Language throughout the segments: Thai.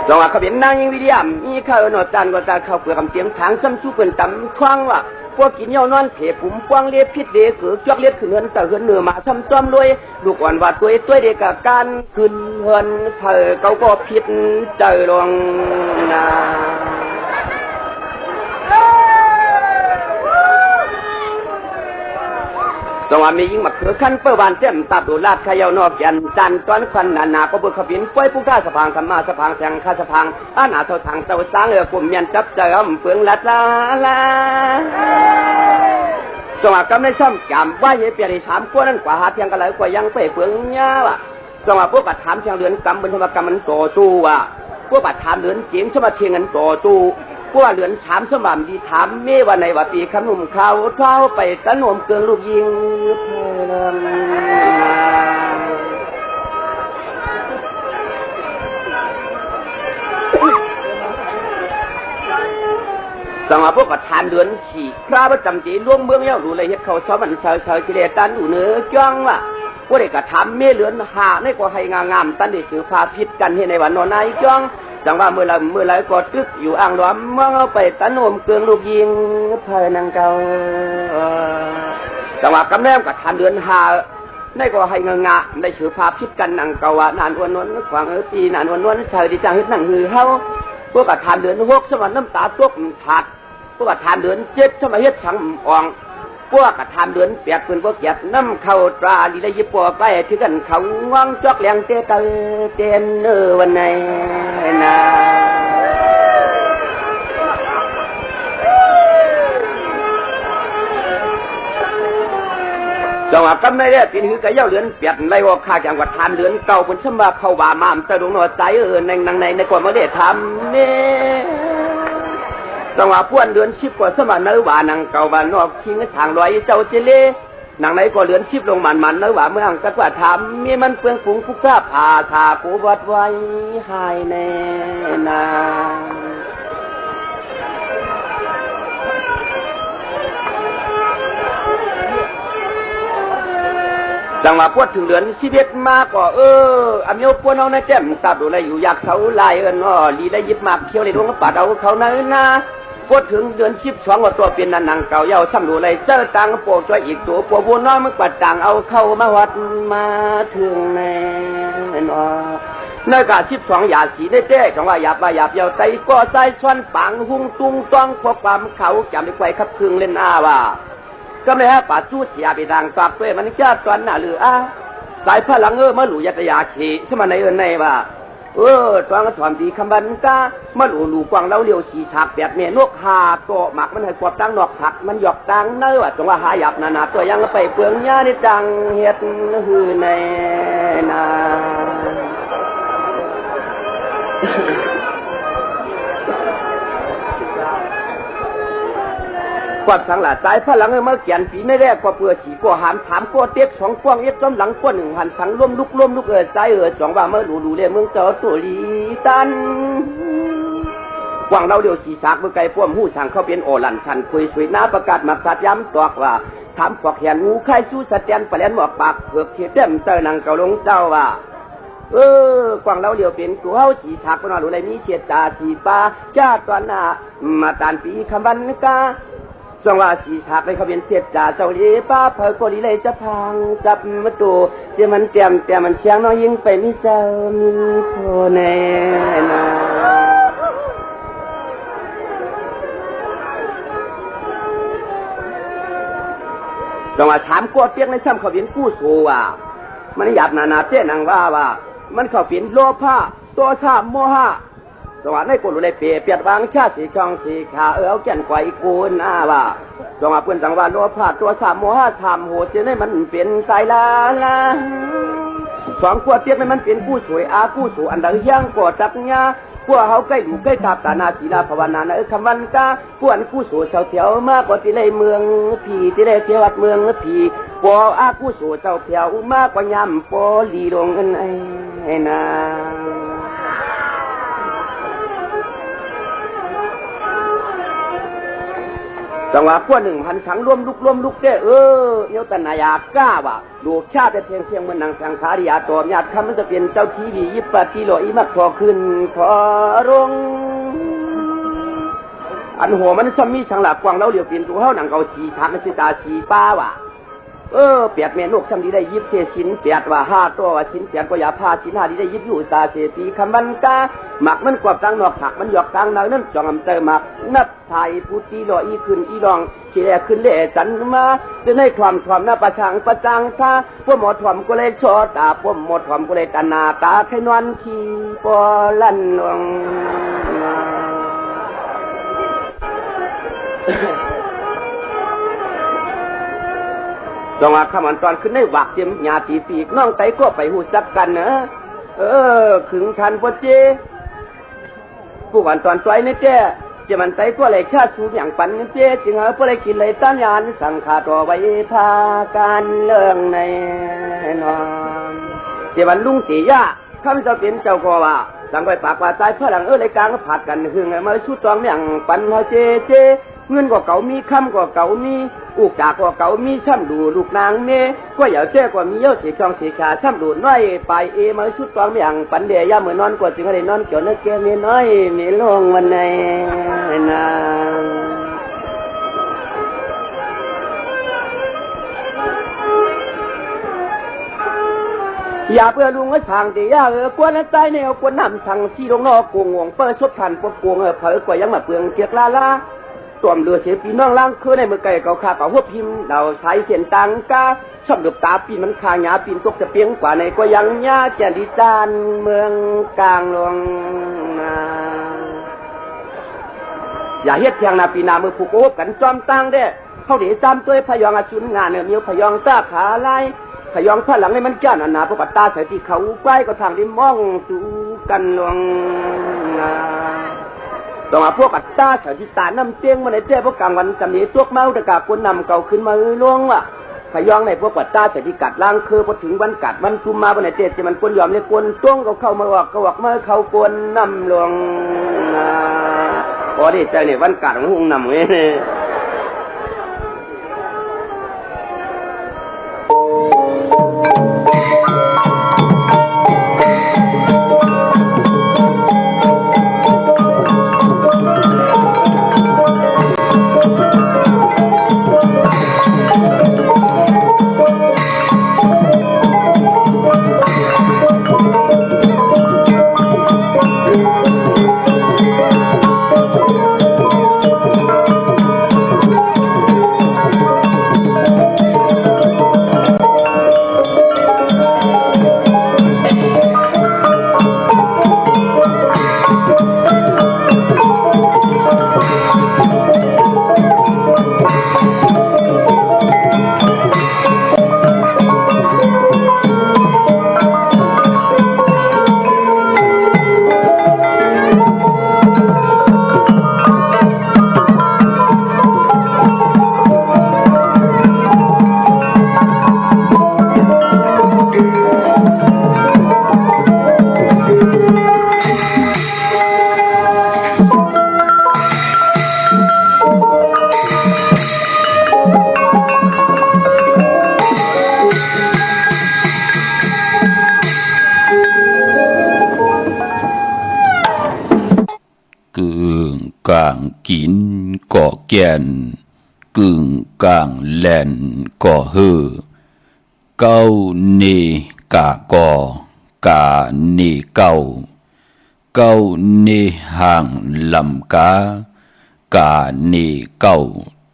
จังหวะเขาเป็นนางยิงวิทยามีข้าวหนอจานก็จะเข้าเปลือกคำเตียงทางซ้ำชูเป็นตำคว้างว่าพวกกินเยานอนเผียปุ่มกว้างเลียพิษเด็กเกือกจอกเลียดขึ้นเหินแต่เหินเหนือมาทำจอมรวยลูกอ่อนว่าตัวเด็กกับการขึ้นเหินเธอเขาก็พิษใจลงนาจังหวะมียิงมาเขือขั้นเปิดบานเต็มตับดูลาดขยาวนอกยันจันตอนควันหนาก็บุกขบินป่วยผู้ข้าสะพางธรรมะสะพางแสงข้าสะพางอาณาเท่าทางเจ้าสร้างกลุ่มยันจับเจิมเฟืองลัดลาจังหวะกำในซ้ำจำว่าเยเปียริถามกว่านั้นกว่าหาเพียงกันเลยกว่ายังไปเฟืองเนี้ยว่ะจังหวะพวกกัดถามเพียงเดือนกำบนธรรมกรรมมันโตตู้ว่ะพวกกัดถามเดือนเจียงสมาเทียงกันโตตู้พวกเหลือนถามสมามดีถามเมื่อวันไหนว่าปีขนุ่มเขาเท้าไปตะนวมเกินลูกยิงเพลินจังหวะพวกกัดถามเดือนฉีกพระประจำจีล่วงเมืองเย้าดูเลยเฮ็ดเขาชอบมันเชยกิเลสตันอยู่เนื้อจ้องว่ะพวกเด็กกัดถามเมื่อเหลือนหาในกว่าให้งามตันได้สือพาพิษกันให้ในวันนอนนายจ้องจังว่าเมื่อไรก็ตึกอยู่อ่างล้อมเมื่อเอาไปตะโนมเกลืองลูกยิงเพลินางเก่าจังว่ากำแนมกับทานเดือนหาได้ก็ให้งะได้ถือพาพิษกันนางเก่านานวนวนขวางปีนานวนเฉยดีจังเฮ็ดนั่งหือเฮาพวกกับทานเดือนหกสมัยน้ำตาตกขาดพวกกับทานเดือนเจ็ดสมัยเฮ็ดสังอ่องพวกกับทานเดือนเปียกปืนพวกเกียดน้ำเข้าตราลีได้ยิบปวกไปที่กันเขาง่วงจอกแรงเตะเต้นวันไหนนะจังหวะกำไม่ได้ปีนหือกระเย้าเดือนเปียดไรว่าข้าจังหวัดทานเดือนเก่าบนสมบัติเข้าบ่ามามตะลุงหนอใจในกว่าไม่ได้ทำเนี่ยจังหวะป้วนเดือนชิบกว่าสมัยเนื้อหวานนังเก่าบ้านนอกทิ้งทางลอยเจ้าเจเล่นางไหนก็เดือนชิบลงมันเนื้อหวานเมืองกระว่าทำมีมันเปลืองผงผู้กล้าผ่าทากูวัดไว้หายแน่นาจังหวะพวดถึงเดือนชีวิตมากก็อเมียวพวดเอาในแจ่มตับดูอะไรอยู่อยากเขาลายลีได้ยิบมากเที่ยวในดวงปัดเอาเขาในนาพวดถึงเดือน12ว่าตัวเป็นนันนังเก่าเย้าซ้ำดูอะไรเจ้าตังโปกช่วยอีกตัวปัวบัวน้อยมึงปัดต่างเอาเข้ามาวัดมาถึงแน่นอในกา12อย่าสีได้เต้จังว่าหยาบเยาใจก็ใจซ้อนปังหุ่งตุงต้องพวกความเขาจำได้ไว้ขับพึงเล่นอาว่าก็ไม่ฮะป่าสู้เสียไปดังฝากด้วยมันแค่ตอนหน้าหรือสายพลังมาหลู่ยัตยาขีใช่ไหมในว่าตอนก็ถอนดีคำบันกามาหลู่กวางเล่าเลี้ยวฉีฉากแบบเมียนกหาโตหมักมันให้กวบตั้งนอกผักมันหยอกตั้งเนื้อจังว่าหาหยับนาตัวยังไปเปลืองยาในจังเฮ็ดหือในนากวาดสังหลาสายพลังเมื่อเขียนผีไม่แรกกว่าเปลือกฉีกว่าหามถามกว่าเตี้ยสองกว้างเอ็ดซ้ำหลังกว่า1หันสังร่วมลุกใจจองว่าเมื่อดูเรียเมืองเจ้าตัวลีตันกว้างเราเดียวสีสากเมื่อไก่พ่วมหู้ทางเขาเป็นโอหลันชันคุยสวยน้าประกาศมาสัตย้ำตอกว่าถามกวักแขนงูไข่สู้สแตนปลาแหลนหมอกปากเผือกเขียดเต็มเตอนังเกาลงเจ้าว่ากวางเราเดียวเป็นตัวเฮาสีฉากพนอดูเลยนี้เฉียดตาสีปลาจ้าตอนหน้ามาตานปีคำวันกาจังว่าสีฉากเลยเขาเป็นเสียดจ่าเจ้าเลี้ยป้าเผยก็ดีเลยจะพังจับมาตัวเจ้ามันเตรียมมันเชียงน้อยยิงไปมิเจ้ามีโทแน่นาจังว่าถามกลัวเปียกในซ้ำเขาเป็นกู้สู้ว่ามันหยาบนาเจ้นางว่ามันเขาเป็นโลภะตัวชาโมหะจังหวะในกุลเลยเปียดวางชาสีช่องสีขาเอาแก่นไกวกูนว่าจังหวะเพื่อนจังหวะโลภะตัวชาโมหะทำโหดเจ้าให้มันเป็นสายลาสองขวดเตี้ยมันเป็นผู้สวยผู้สูอันดังย่างกอดจักญาพวกเขาใกล้ดูใกล้ตาตานาศีลาภาวนาคำวันกาพวกผู้สูเจ้าเถียวมากกว่าที่เลยเมืองผีที่เลยเที่ยววัดเมืองผีปอผู้สูเจ้าเถียวมากกว่ายำปอลีลงไอ้นาจ จังหวะพวกหนึ่งพันสังร่วมลุกเด้เนี่ยตันนายากล้าว่ะดูชาติเพียงเหมือนนางสังขาริยาตอมญาติคำมันจะเป็นเจ้าทีวียิบปฏิโลอีมักพอขึ้นพอรงอันหัวมันซ้ำมีสังหลักกวางเล่าเหลียวเป็นตัวเฮาหนังเกาสีทักมันสิตาสีป้าว่ะเปียดเมนกซ้ำดีได้ยิบเศษชิ้นเปียดว่าห้าตัวว่าชิ้นเปียดก็อย่าพาชิ้นห้าดีได้ยิบอยู่ตาเศษตีคำมันกาหมักมันกวาดกลางนอกหักมันหยอกกลางนางนั่นจองอำเตอหมักนับไทยผู้ตีลอยอีขึ้นอีรองเชี่ยขึ้นเล่จันมาจะให้ความหน้าประชังท่าพวกหมอถ่อมก็เลยชอตาพวกหมอถ่อมก็เลยตานาตาไข่นวลขี้ปอลั่นนองจังหวะขมันตอนขึ้นในวักเจียมหยาตีปีกน้องไตก็ไปหูจักกันนะขึงทันพอเจผู้กันตอนตัวนี่เจ้จะมันไตก็เลยชาสูอย่างปันนี่เจ้จึงพอเลยกินเลยต้านยานสังขาตัวไว้พาการเรื่องในนอนเจ้าวันลุงตียะข้าพเจ้าเป็นเจ้าก็ว่าสังไปปากว่าใจพลังเลยกลางก็ผัดกันหึงมาชุดตองอย่างปันเฮาเจเงินก็เก่ามีคำก็เก่ามีอุกจากก็เก่ามีช่ำดูลูกนางเมก็อย่าแจ้ก็มีเยอะสีช่องสีขาช่ำดูน้อยไปมาชุดตองอย่างปันเดียย่าเหมือนนอนกว่าจึงให้นอนเกี่ยวเนื้อเกมีน้อยมีลงวันในนางอย่าเพื่อลุงก็ทางตีย่ากวนใต้แนวกวนน้ำทางที่ลงนอกกวงงเปิดชดทันปกวงเผยกว่ายังมาเปลืองเกียกลาตวมเรือเสียปีน้องล่างคือในมือไก่เก่าขาป่าหัวพิมพ์เราใช้เส้นตังกาชอบดูตาปีมันคาหยาปีนตกจะเปียงกว่าในก็ยังหญ้าแจดิจานเมืองกลางหลวงอย่าเฮ็ดเพียงนาปีนามือผูกโอบกันจอมตังเด้เขาเดี๋ยวจำตัวพยองอาชุนงานเนี่ยมีพยองตาขาลายพยองผ้าหลังในมันแก่นหนาพวกตาใส่ที่เขาใกล้ก็ทางที่มองดูกันหลวงต่อมาพวกอัตตาสาธิตาน้ำเตียงมาในเจ้าพวกกลางวันจำนี้ตัวเมาตะกาคนนำเก่าขึ้นมาล่วงว่ะพยองในพวกอัตตาสาธิกัดล่างคือพอถึงวันกัดวันคุมมาบนในเจ้าจะมันคนยอมเลยคนต้วงเขาเข้ามาออกก็ออกมาเขาคนนำลวงพอได้ใจเนี่ยวันกัดของหงนำเงี้ยกลางกินก่อแก่นกึ่งกลางแล่นก่อเฮอเก้าเนกะก่อกาเนเก้าเก้าเนห่างลำกากาเนเก้า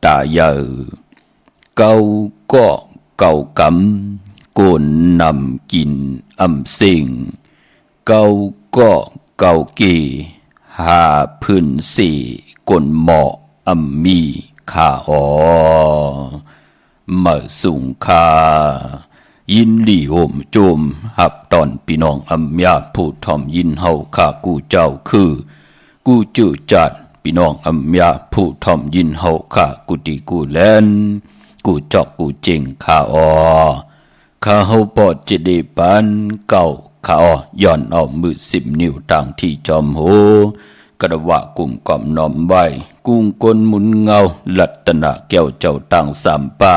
ตาเยอเก้าก็เก้ากำกนนำกินอำสิงเก้าก็เก้าเกหาพื้นสี่กนเหมาะอัมมีขามาสุงคายินดีโอมโจมหับตอนพี่น้องอัมยาผู้ทอมยินเฮาข้ากูเจ้าคือกูจือจัดพี่น้องอัมยาผู้ทอมยินเฮาข้ากูดีกูแลนกูจอกกูเจงข้าข้าเฮาปอดจะได้ปันเก่าข้าย้อนเอามือ10 นิ้วต่างที่จอมโห กระวะกุมกอมน้อมไว้กุ้งกลหมุนเงาลัตนะแก้วเจ้าตังสามป่า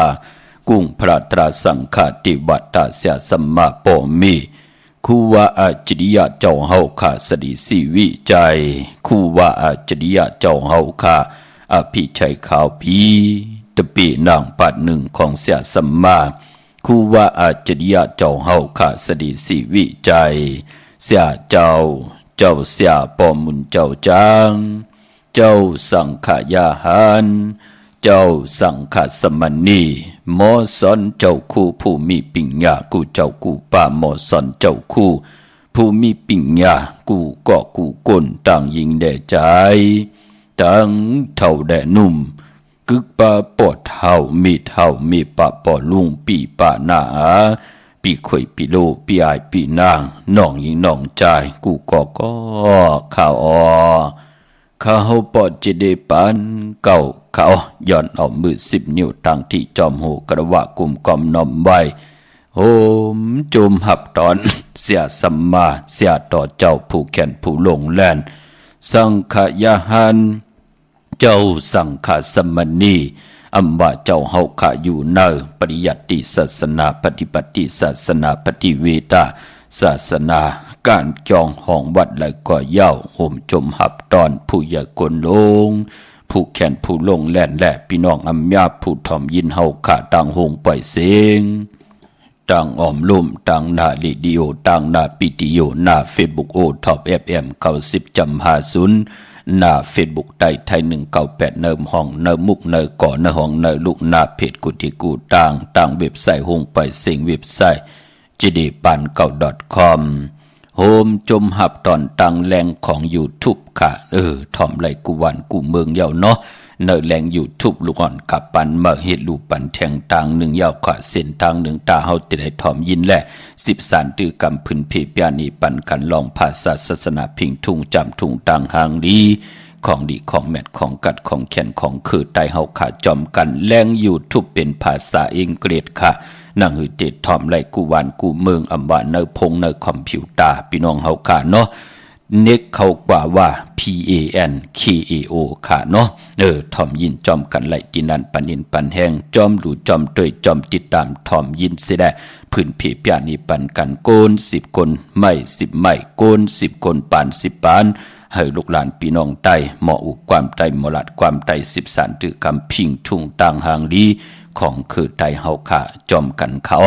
กุ้งพระตราสังฆาติวัตตาเสียสัมมาปมีคูว่าอาจริยะเจ้าเฮาข้าสดิสีวิจัยคูว่าอาจริยะเจ้าเฮาข้าอภิชัยข่าวพีตะปีนางปัดหนึ่งของเสียสัมมาคูว่าอาจริยะเจ้าเฮาข้าสดิสีวิจัยเสียเจ้าเสียปอมุนเจ้าจางเจ้าสังขยาหารเจ้าสังฆสมณีหมอสอนเจ้าคู่ผู้มีปิญญากูเจ้ากูป่าหมอสอนเจ้าคู่ผู้มีปิญญากูก็กูก้นต่างยิงแด่ใจต่างเท่าแด่นุ่มกึกปะปอดเท่ามีปะปอลุงปีปะหน้าปีข่อยปีโลปีอายปีนางน้องยิงน้องใจกูก็ข่าวข้าเฮาปอดจะได้ปันเก่าเขาย้อนเอามือ10 นิ้วตั้งที่จอมหูกระวะกุมกอมน้อมไว้โหมจุมหับตอนเสียสัมมาเสียต่อเจ้าผู้แขนผู้ลงแล่นสังขยาหันเจ้าสังฆสมณีอัมว่าเจ้าเฮาขะอยู่เนอปริยัติศาสนาปฏิบัติศาสนาปฏิเวทาศาสนาการจองห้องวัดและก็เย้าห่มจมหับตอนผู้ใหญ่กนลงผู้แขนผู้ลงแล่นและพี่น้องอัมยาผู้ถ่อมยินเฮาขาต่างหงปล่อยเสียงต่างอ้อมลุ่มต่างหน้าลิดิโอต่างหน้าปิติโยหน้าเฟซบุ๊กโอท็อปFM 90.50หน้าเฟซบุ๊กไทย198เนิมห้องเนิมมุกเนิมก่อเนิมห้องเนิมลูกหน้าเพจกุฏิกูต่างเว็บไซต์หงปล่อยเสียงเว็บไซต์jdepan9.com โฮมจมหับตอนตังแรงของ YouTube ค่ะทอมไหลกูวันกูเมืองเยาเนาะเนอแรง YouTube ลูกอ่อนกับปันมาเฮ็ดลูปันแทงตังหนึ่งยาวขวาเส้นทางหนึ่งตาเฮาติได้ทอมยินแหละ10สารตือกำพื้นเพปยานีปันกันลองภาษาศาสนาพิงทุ่งจำทุ่งตังหางดีของดีของแมทของกัดของแขนของคือไตเฮาขาจอมกันแรง YouTube เป็นภาษาอังกฤษค่ะนั่งหือเด็ดทอมไหลกูวันกูเมืองอำว่าเนอพงเนอคอมพิวเตอร์พี่น้องเฮาค่ะเนาะเน็กเขากว่า PANKAO ค่ะเนาะทอมยินจอมกันไหลที่นั่นปันยินปันแห้งจอมดูจอมด้วยจอมติดตามทอมยินสิได้พื้นเพปยานีปันกันโกน10คนไม่10ไม่โกน10คนปาน10ปานให้ลูกหลานพี่น้องใต้หมออุความใต้หมอลัดความใต้10สารตือกำพิงทุ่งต่างหางดีของคือไทยเฮาค่ะจอมกันเขา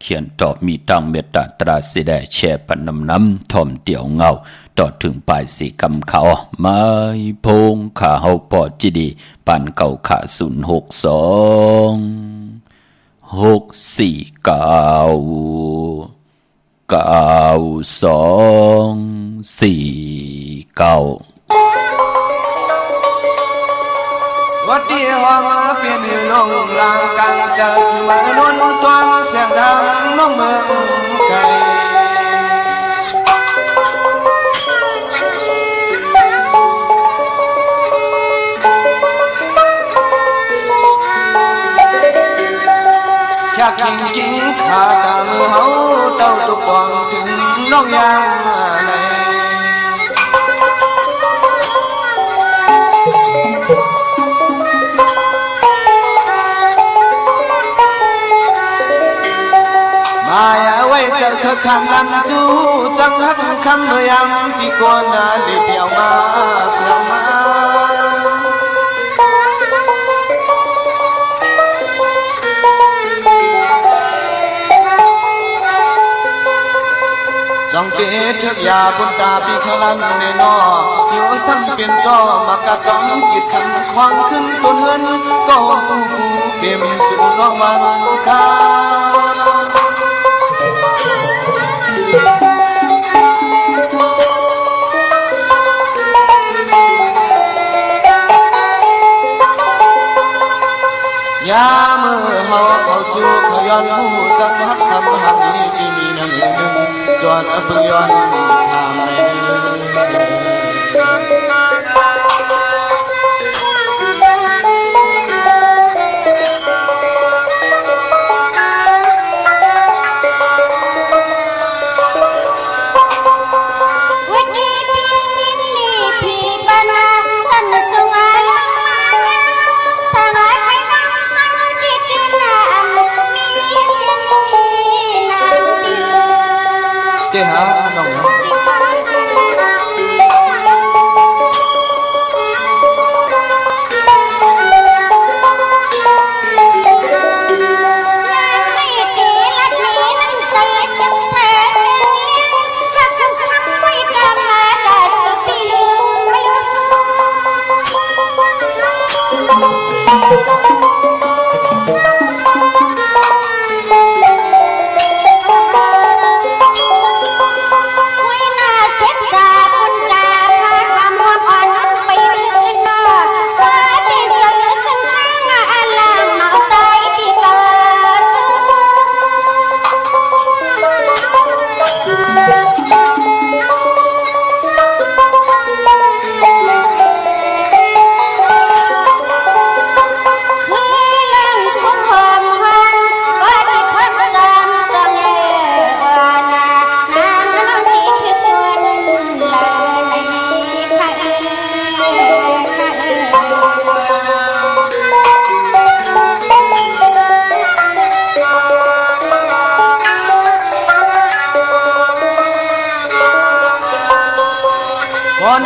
เขียนตอบมีตั้งเมตตาตราสิได้แช่ปันน้ำทอมเตี่ยวเงาต่อถึงปลายสีกำเขาไม้พงขาเฮาปอดจิดีปันเก่าขา062 649 9249วัดที่ห้องเปลี่ยนอยู่ลงลางกลางใจมาล้นตวงเสียงดังน้องเมืองไกลแค่จริงขาตามือเฮาเต้าตุกวางถึงน้องยามไหนเธอขันลันจูจังหักคำเมื่อยามปีก่อนน่ะเลี้ยวมาจ้องเตะเถิกยาบนตาปีขลันในนออยู่ซ้ำเปลี่ยนจอมากะกำจิตขันควางขึ้นต้นเงินก็กูเปี่ยมสู่น้องวันคายามือเฮาเข้าจูขย้อนหูจักฮักคำหักนี้ที่มีนั่นหนึ่งจอดอภย้อนทางในวัดดีพี่มินลีพี่ หาน้อง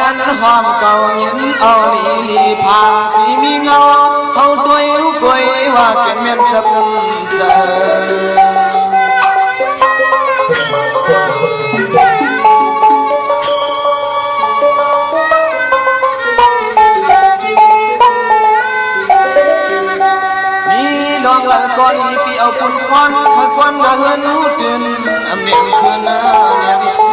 นั้นหอมเก่าเย็นเอาลีผ่านสีมีเงาเขาตัวอยู่กวยว่าแก่เมียนจะพุ่มเจมีลองละก่อนอีปีเอาคุณควันคอยควันละเฮือนหูตื่นอำเนียงคืนนะเนียงคืน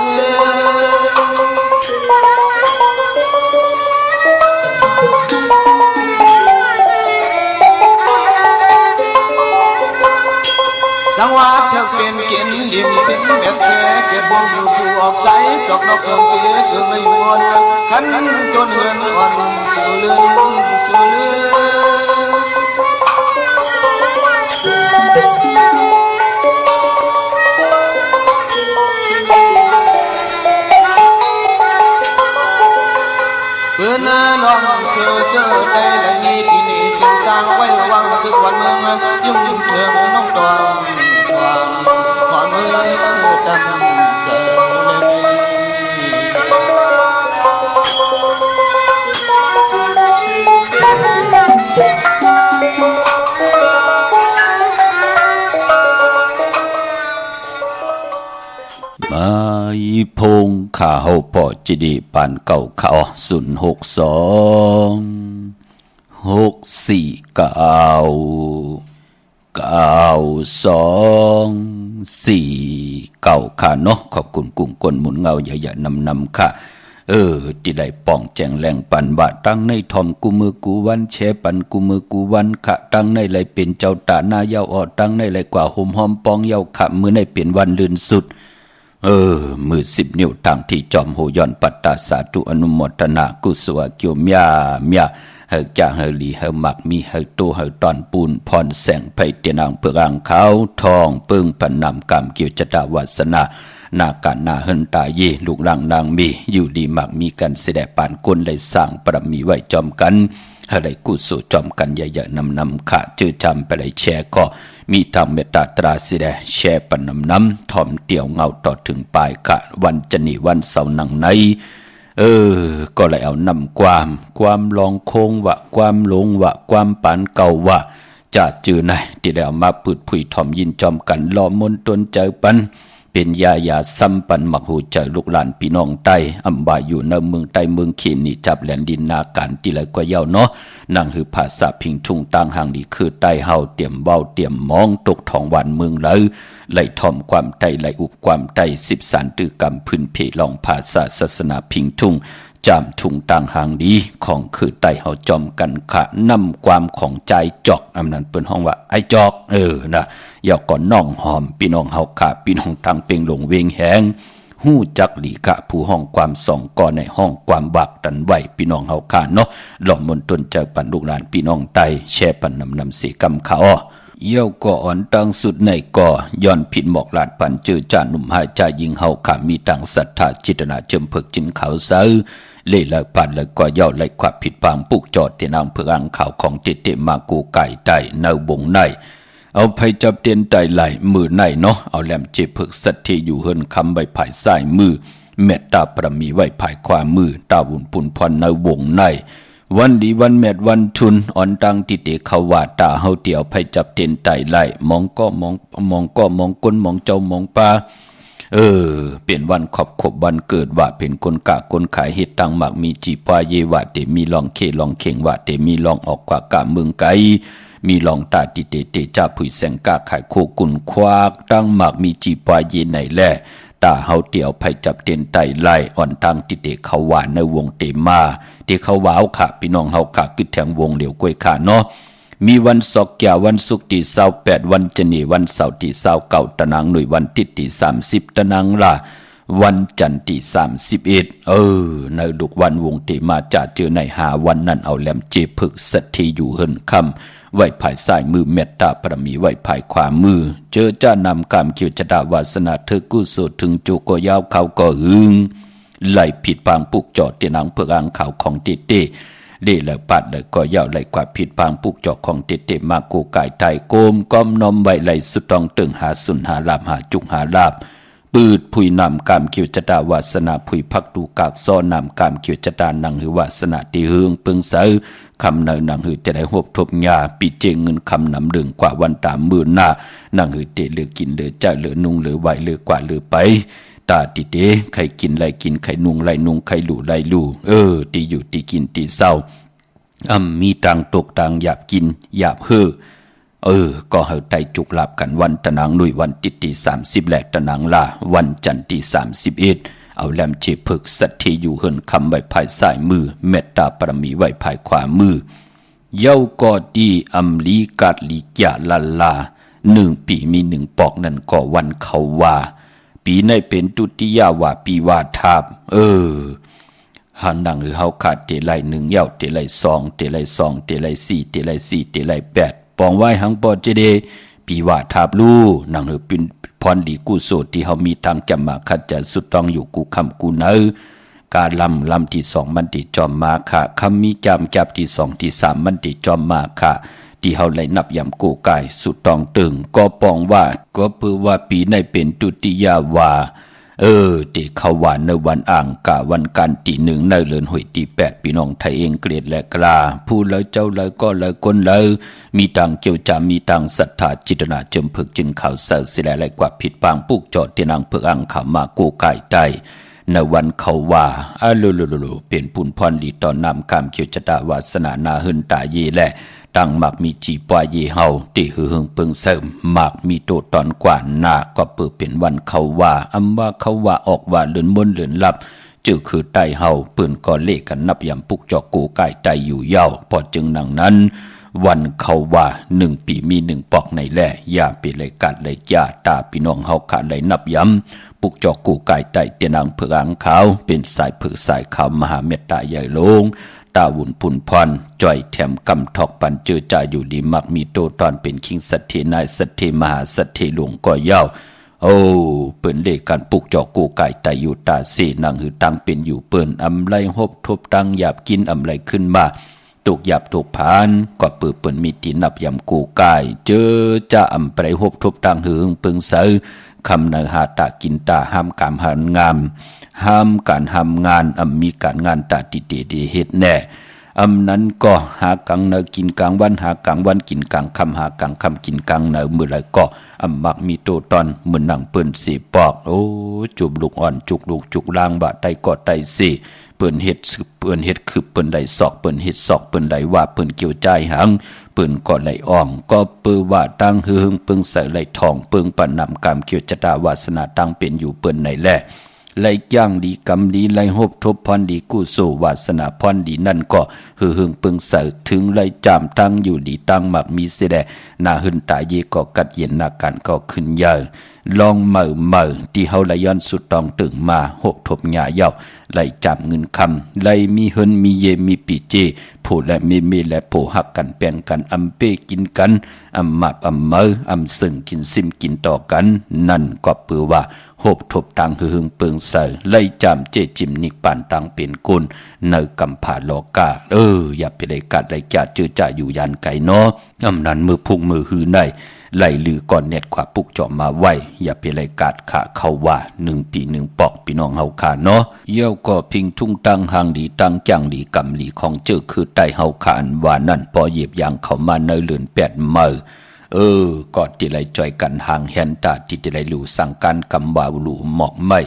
สังวาเธอเป็นกินดินสิ้นเบ็ดแค่เก็บบงอยู่ผู้ออกใจจอกนกเกิงเกลือเลยวนขันจนเหือนอ่อนสู่เลือนสู่เลือนเพื่อนน้องเคยเจอได้และนี่ที่นี่สิ่งต่างไว้ระวังคือวันเมืองยุ่งเถื่อนน้องตวงความมือดำเจอมาอีพงข้าเฮาพอจิดีปานเก่าข้า062 649 ค่ะเนาะขอบคุณกุ้งก้นหมุนเงาอย่านำค่ะที่ได้ป้องแจงแรงปันบาตั้งในทอมกูมือกูวันแชปันกูมือกูวันค่ะตั้งในไหลเป็นเจ้าตาหน้าเย้าออตั้งในไหลกว่าห่มหอมปองเย้าค่ะมือในเป็นวันลื่นสุดมือ10 นิ้วทางที่จอมโหย้อนปัตตาสาธุอนุโมทนากุศลเกี่ยวเมียเฮาจ่าเฮาลีเฮามักมีเฮาโตเฮาตอนปูนพรแสงไผเตียนางเพื่อางขาวทองปึ้งปันนำกรรมเกี่ยวจตาวาสนานาการนาเฮินตาเยลูกหลังนางมีอยู่ดีมักมีกันเสดปานก้นได้สร้างปรมีไว้จอมกันเฮาได้กุศลจอมกันใหญ่ๆนำค่ะจื้อจำไปเลยแชร์ก็มีธรรมเมตตาตราสิแดแช่ปันน้ำถ่อมเตี่ยวเงาต่อถึงปลายกะวันจะนีวันเสาร์นังในก็เลยเอานำความลองโค้งวะความหลงวะความปานเก่าวะจะจือไหนที่ได้เอามาพูดผุยถ่อมยินจอมกันล้อมนตนเจอปันเป็นยาซ้ำปันมักหูเจอลูกหลานพี่น้องใต้อำบายอยู่ในเมืองใต้เมืองเขียนนี่จับแหลนดินนาการที่ไรก็เย้าเนาะนั่งหือภาษาพิงทุ่งต่างห่างดีคือใต้เฮาเตรียมเบ้าเตรียมมองตกทองวันเมืองเลยไหลทอมความใต้ไหลอุบความใต้10 สารตือกรรมพื้นเพลองภาษาศาสนาพิงทุ่งจามทุ่งต่างห่างดีของคือใต้เฮาจอมกันขะนำความของใจจอกอำนั้นเปิ้นห้องว่าไอ้จอกนะอย่าก่อนน้องหอมพี่น้องเฮาขาพี่น้องทางเป่งหลงเวงแหงหู้จักหลีกะผู้ห้องความสองก่อในห้องความบักดันไหวพี่น้องเฮาขาเนาะหล่อมนตนเจอปันลูกหลานพี่น้องไตแช่ปันนำเสียกำเขาเยี่ยวก่ออ่อนตังสุดในก่อย้อนผิดหมอกลาดปันเจอจ่าหนุ่มหายใจยิงเฮาขามีตังศรัทธาจิตนาเจิมเพิกจินเขาเซอเล่ละปันละกว่าเย่าไล่ความผิดพางปุกจอดที่นางเพื่ออังข่าวของเตมากูไก่ใต้เนาบงใน เอาไผจับเตียนไตไหลมือในเนาะเอาแหลมเจ็บเพิกสัตที่อยู่เฮินคำไว้ภายซ้ายมือเมตตาประมีไว้ภายขวามือตาบุญปุนพรในวงในวันดีวันแมดวันทุนอ่อนตังติเตเขาว่าตาเฮาเตียวไผจับเตียนไตไหลมองก็มองก้นมองเจ้ามองปลาเป็นวันขอบวันเกิดว่าเป็นคนกะคนขายเฮ็ดตังหมักมีจีปาเยว่าเตมีลองเคลองเข่งว่าเตมีลองออกกว่ากะเมืองไกมีลองตาติเตจ้าผุยแสงกะขายโคกุนควากตังหมักมีจีปาเยไหนแลตาเฮาเตียวไผจับเตียนไตไล่อ่อนตังติเตเขาว่าในวงเตมาที่เขาว้าวค่ะพี่น้องเฮากะกึดแทงวงเหลียวกล้วยค่ะเนาะมีวันศอกแก่วันศุกร์ที่28วันจันทร์วันเสาร์ที่29ตารางหน่วยวันอาทิตย์ที่30ตารางละวันจันทร์ที่31ในดุกวันวงเตมาจะเจอในหาวันนั้นเอาแหลมเจพึกสัตทีอยู่เฮินคำไว้ภายซ้ายมือเมตตาประมีไว้ภายขวามือเจอจ้านำกามเขียวจดาวาสนาเธอกู้สุดถึงจุกยาวเขาก็หึงไล่ผิดปางปุกจอดเตียนังเพื่ออ่างข่าวของเตเล่เลยปัดเลยก็ยาวเลยกว่าผิดพางปุกจอกของเตมากูไก่ไทยโกมก้อมนอมไว้ไหลสุดตองตึงหาสุนหาลาบหาจุกหาลาบปืดผุยนำกามเขียวจดาวาสนาผุยพักดูกากซ้อนำกามเขียวจดานังหือวาสนาตีเฮืองปึงเสือคำเนนังหือจะได้หบทบยาปีเจงเงินคำนำเดึงกว่าวันตามมือหน้านังหือเตเหลือกินเหลือใจเหลือนุ่งเหลือไหวเหลือกว่าเหลือไปตาติเตใครกินไรกินใครนุ่งไรนุ่งใครหลู่ไรหลู่ตีอยู่ตีกินตีเศร้ามีตังตกตังหยาบกินหยาบก็เฮาไตจุกลาบกันวันตะนางหนุ่ยวันติตี30แหลกตะนางลาวันจันทร์ที่31เอาแหลมเจพึกสัตทีอยู่เฮินคำไว้ภายซ้ายมือเมตตาปรมีไว้ภายขวามือเย้าก็ดีอำลีกาดลีกยะลาลา1ปีมี1ปอกนั่นก็วันเขาว่าปีในเป็นตุติยาวาปีวาทาบหันดังเฮาขาดเตไล1เย้าเตไล2เตไล2เตไล4เตไล4เตไล8ปองไว้หังปอเจเดปีว่าทาบลู่นังเฮปินพรดีกุโสที่เฮามีทางจำมาคัดจะสุดต้องอยู่กูคำกูเนอการลำที่2มันติจอมมาค่ะคำมีจำจับที่2ที่3มันติจอมมาค่ะที่เฮาไหลนับยำกูกายสุดต้องตึงก็ปองว่าก็เพื่อว่าปีในเป็นตุติยาวาตีเขาว่าในวันอ่างกะวันกันที่1ในเดือนหวยที่8พี่น้องไทยเองเกลียดและกลาผู้แล้วเจ้าแล้วก็แล้วคนแล้วมีตังเกี่ยวจามีตังศรัทธาจิตนาจมพึกจึงข่าวเสสิแลและกว่าผิดปางปุกจอดที่นางเพื่ออ่างขามากูไก่ได้ในวันเขาว่าเป็นปุนพรดีตอนนำกามเกี่ยวจตาวาสนานาหึนตาเยและตั้งมักมีจีปวายเยเฮาที่หึงเปิงเสริมมักมีโตตอนกว่าหน้าก็เปิดเป็นวันเขาว่าว่าเขาว่าออกว่าเลือนมนเลือนลับจือคือไตเฮาปืนก็เลกันนับยำปุกจอกกูไก่ไตอยู่เย้าพอจึงนังนั้นวันเขาว่า1ปีมี1ปอกในแลอย่าไปเลยกัดเลยย่าตาพี่น้องเฮาขาดเลยนับยำปุกจอกกูไก่ไตเตียนังเผือกอังขาวเป็นสายเผือกสายขาวมหาเมตตาใหญ่ลงตาวุ่นพุนพรจ่อยแถมกำทอกปันเจอจ่าอยู่ดีมักมีโตตอนเป็นคิงสัตเทนายสัตเทมหาสัตเทหลวงก็เย้าเปิ้นเลกันปุกจอกกูไก่ไตอยู่ตาเสนังหือตังเป็นอยู่เปิ้นอำไลหบทบตังหยาบกินอำไลขึ้นมาตกหยาบตกผานก็เปิ้นมีตีนับยำกูไก่เจอจะอำไปหบทบตังหึงปึงเสือคำนาหาตากินตาห้ามกามหันงามห้ามการห้ามงานมีการงานตาติเตดีเฮ็ดแน่นั้นก็หากังเนกินกลางวันหากลางวันกินกลางค่ำหากลางค่ำกินกลางเนมื้อไรก็มักมีโตตอนเหมือนหนังเปิ้นสิปอกจุบลูกอ่อนจุกลูกจุกล่างบะไตก็ไตสิเปิ้นเฮ็ดคือเปิ้นได้ศอกเปิ้นเฮ็ดศอกเปิ้นได้ว่าเปิ้นเกี่ยวใจหังเปิ้นก็ไหลอ่องก็เปื้อว่าตั้งหึงเปิ้งใส่ไหลทองเปิ้งปานนำกามเกี่ยวจตาวาสนาตั้งเป็นอยู่เปิ้นในแลไล่ย่างดีกำดีไล่หบทบพรดีกู้โซวาสนาพรดีนั่นก็หึงเปิงใส่ถึงไล่จามตั้งอยู่ดีตั้งหมักมีเสดนาหึนตาเยก็กัดเย็นนาการก็ขึ้นเยอะลองเมื่อที่เฮาไล่ย้อนสุดตองตึงมาหบทบหญ้าเย้าไล่จามเงินคำไล่มีหึนมีเยมีปีเจผู้และเมและผู้หักกันแปลงกันเป้กินกันมับเมื่อซึ่งกินซิมกินต่อกันนั่นก็เปือว่าหบทบตังหึงเปิงใส่ไล่จามเจจิมนิกปานตังเป็นกุลในกำผาโลกาอย่าไปได้กัดได้จ่าเจอจ่าอยู่ยันไก่เนาะนั้นมือพุ่งมือหือใน ไหลลือก่อนเน็ตขวาปุกจอมมาไว้อย่าไปไล่กาดขาเข้าว่า1 ปี1 ปอกพี่น้องเฮาขาเนาะเยี่ยวก็พิงทุ่งตังหางดีตังจังดีกำหลีของเจอคือใต้เฮาขานว่านั่นพอเหยียบยางเข้ามาในเลือน8มื้อกอดที่ไหลจอยกันห่างแหนตาที่ไหลลู่สั่งการกำว่าลู่หมอกไม่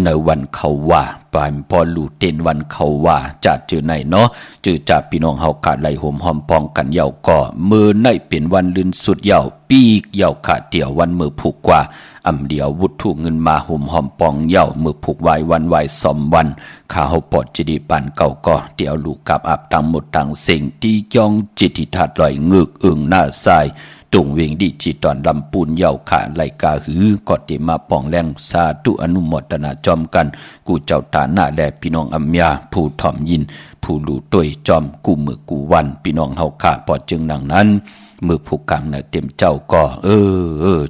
ในวันเขาว่าปานพอลู่เต้นวันเขาว่าจะเจอไหนเนาะเจอจ่าพี่น้องเฮาขาดไหลห่มหอมปองกันเยาก็มือในเป็นวันลื่นสุดเยาปีกเยาขาดเดี่ยววันมือผูกกว่าอำเดียววุฒถูกเงินมาห่มหอมปองเยามือผูกไว้วันไว้2 วันข้าเฮาปอดจะดีปานเก่าก็เดี๋ยวลูกกับอาบตังหมดตังสิ่งที่จ้องจิตทิทัดลอยงึกอึ่งหน้าทรายตรงเวงดิจิตอนลำปูนเยาขาไหลกาหือกอดเตมาป่องแรงสาธุอนุโมทนาจอมกันกูเจ้าตาหน้าแลพี่น้องอัมยาผู้ถ่อมยินผู้ลู่ต้วยจอมกูมือกูวันพี่น้องเฮาขาพอจึงดังนั้นมือผู้กลางเนื้อเต็มเจ้าก็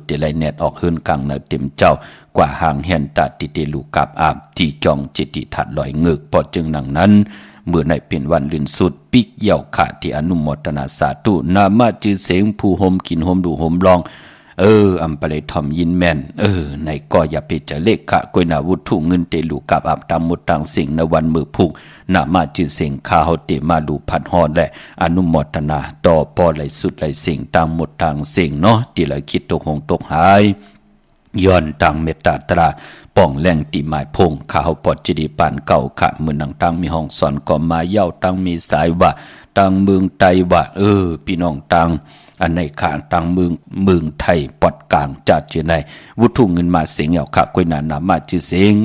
เตไลแนดออกเฮินกลางเนื้อเต็มเจ้ากว่าห่างแหนตาติเตลูกับอาบที่จองจิตติทัดลอยเงึกพอจึงดังนั้นเมื่อในเป็นวันลื่นสุดปิกเหี่ยวขาที่อนุโมทนาสาธุนามาจือเสงผู้ห่มกินห่มดูห่มลองอัมปะเลยทอมยินแม่นในก็อย่าไปจะเลขขะกวยนาวุฒุเงินเตลูกับอาบตามมุดต่างสิ่งในวันมือพุกนามาจือเสงข้าเฮาเตมาดูพัดฮอดและอนุโมทนาต่อปอไหลสุดไหลสิ่งต่างหมดต่างสิ่งเนาะที่ละคิดตกหงตกหายย้อนต่างเมตตาตราป้องแรงตีหมายพงข้าวปอดจิดีปานเก่าขะมือนังตังมีห้องสอนก็มาเย้าตังมีสายว่าตังเมืองไตว่าพี่น้องตังอันในขานตังเมืองไทยปอดกลางจัดเจไหนวุฒุเงินมาเสียงเหยาขะกวยนานามาจือเสียง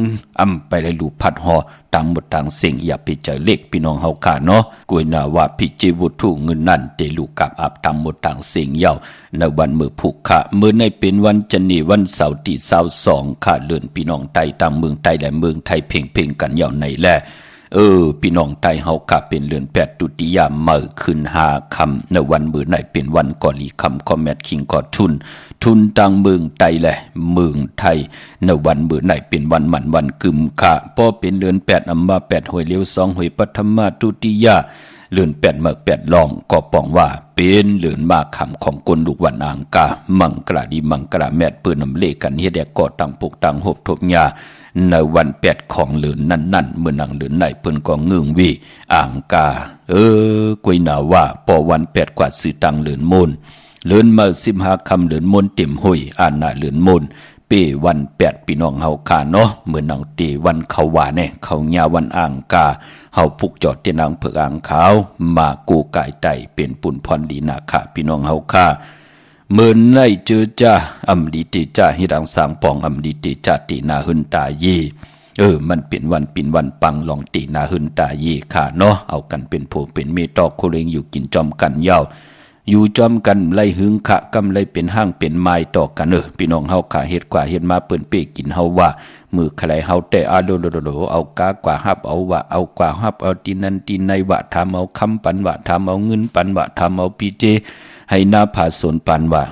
ไปเลยลูพัดหอตังหมดตังเสียงอย่าไปเจอเลขพี่น้องเฮาขาเนาะกวยนาว่าพิจิวุฒุเงินนั่นเตลูกับอับตังหมดตังเสียงเหยาในวันมือผูกขะเมื่อในเป็นวันจันทร์วันเสาร์ที่22ขาเลื่อนพี่น้องไตตังเมืองไตและเมืองไทยเพ่งกันเหยาในแลพี่น้องไตเฮากะเป็นเรือน8ตุติยามมื้อขึ้น5ค่ำในวันมื้อไหนเป็นวันกอลีค่ำคอมแมทคิงกอทุนตังเมืองไตและเมืองไทยในวันมื้อไหนเป็นวันมันวันกึมค่ะพอเป็นเรือน8อัมมา8หวยเลี้ยว2หวยปัทมาตุติยาเรือน8มื้อ8ลองก็ป้องว่าเป็นเรือนมาค่ำของคนลูกวันอ่างกามังกราดีมังกราแมดปืนนำเลกันเฮ็ดแดกก่อตังปุกตังหบทบญาในวัน8ของเหลือนนั่นเมื่อนังเหลือนไหนเพิ่นก็งึงวีอ่างกากวยนาว่าปอวัน8กว่าสื่อตังเหลือนมูลเหลือนมา15ค่ำเหลือนมนเต็มห้อยอ่านน่ะเหลือนมูลเป้วัน8พี่น้องเฮาขาเนาะเมื่อนังเตวันเขาว่าแน่เขาญาวันอ่างกาเฮาพุกจอดเตนางเผือกอ่างขาวมากูกายไตเป็นปุ่นพรดีนาคะพี่น้องเฮาขาเมื่อในเจอจ้าอำดีติจ้าฮิรังสางปองอำดีติจ้าตีนาหึนตายีมันเป็นวันปังลองตีนาหึนตายีค่ะเนาะเอากันเป็นผู้เป็นเมตอกโคเลงอยู่กินจอมกันยาวอยู่จอมกันไล่หึงขะกำไล่เป็นห้างเป็นไม้ต่อกันพี่น้องเฮาขาเฮ็ดกว่าเฮ็ดมาเปิ้นเป้กินเฮาว่ามือใครเฮาแต่อาโดเอากากว่าฮับเอาว่าเอากว่าฮับเอาตีนันตีในว่าทำเอาคำปันว่าทำเอาเงินปันว่าทำเอาปีเจให้หน้าผาสนปันว่า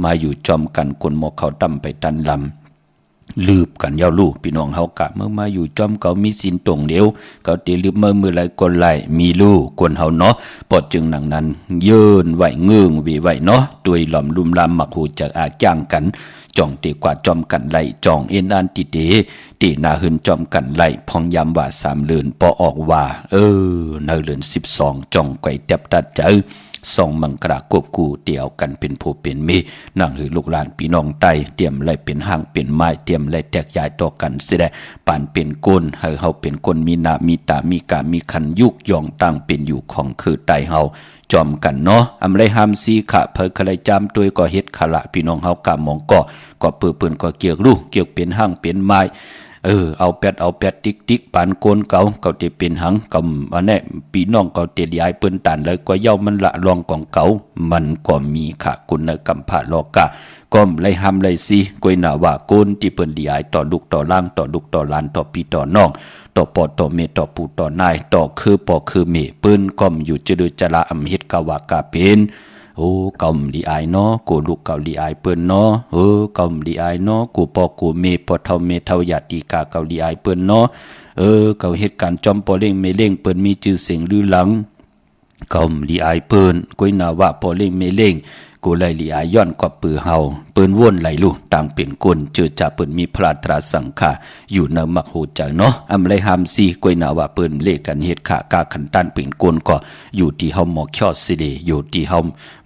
มาอยู่จอมกันคนหมอกเขาตั้มไปตันลำลืบกันยาวลูกพี่น้องเฮากะเมื่อมาอยู่จอมเขามีสินตรงเดียวเขาตีลืบเมื่อไรคนไรมีลูกคนเฮาเนาะปอดจึงหนังนั้นเยินไหวเงื่งวีไหวเนาะตัวยหล่อมลุมลามหมักหูจากอาจ้างกันจ่องตีกว่าจอมกันไหลจ่องเอ็นอันติเตตีนาหึนจอมกันไหลพองยามว่า3เลือนปอออกว่าในเลือน12จ่องไก่เต็บตัดใจส่องมังกรากบกูเตี่ยวกันเป็นผู้เป็นมีนั่งหือลูกหลานพี่น้องไตเตรียมไล่เป็นห้างเป็นไม้เตรียมไล่แตกย้ายต่อกันเสียได้ปานเป็นก้นให้เฮาเป็นคนมีหน้ามีตามีกามีขันยุกยองตั้งเป็นอยู่ของคือไตเฮาจอมกันเนาะอำไรห้ามซีขะเพิกใครจามตัวก็เฮ็ดขะละพี่น้องเฮากะมองก็เปื้นก็เกี่ยวลูกเกี่ยวเป็นห้างเป็นไม้เอาแปดติ๊กปานโกนเก่าเตเป็นหังกำอันนี้พี่น้องเก่าเตยายเปิ้นตันเลยก็เย้ามันละรองของเก่ามันก็มีค่ะคุณในกำพะโลกะก้มไล่ห้ามไล่ซีกวยนาว่าโกนที่เปิ้นดียายต่อลูกต่อล่างต่อลูกต่อหลานต่อพี่ต่อน้องต่อปอต่อเมต่อปู่ต่อนายต่อคือปอคือเมเปิ้นก้มอยู่จะดือจะละอำเฮ็ดกะว่ากะเป็นกำลีอายเนาะกูลูกเกาลีอายเปิ้นเนาะกำลีอายเนาะกูปอกูเมปอเท่าเมเท่าญาติกาเกาลีอายเปิ้นเนาะเกาเหตุการณ์จอมปอเล่งเมเล่งเปิ้นมีชื่อเสียงลือหลังกำลีอายเปิ้นก้อยนาว่าปอเล่งเมเล่ง กูไลลีอาย้อนกว่าปือเฮาปืนว่นไหลลูต่างเป็นกุนเจอจ่าปืนมีพลาตราสังขาอยู่ในมักโหจังเนาะอำไรหามซีกวยนาว่าปืนเลกันเฮ็ดขากาขันตันเป็นกุนก็อยู่ที่เฮาหมอคยอดสิเดอยู่ที่เฮา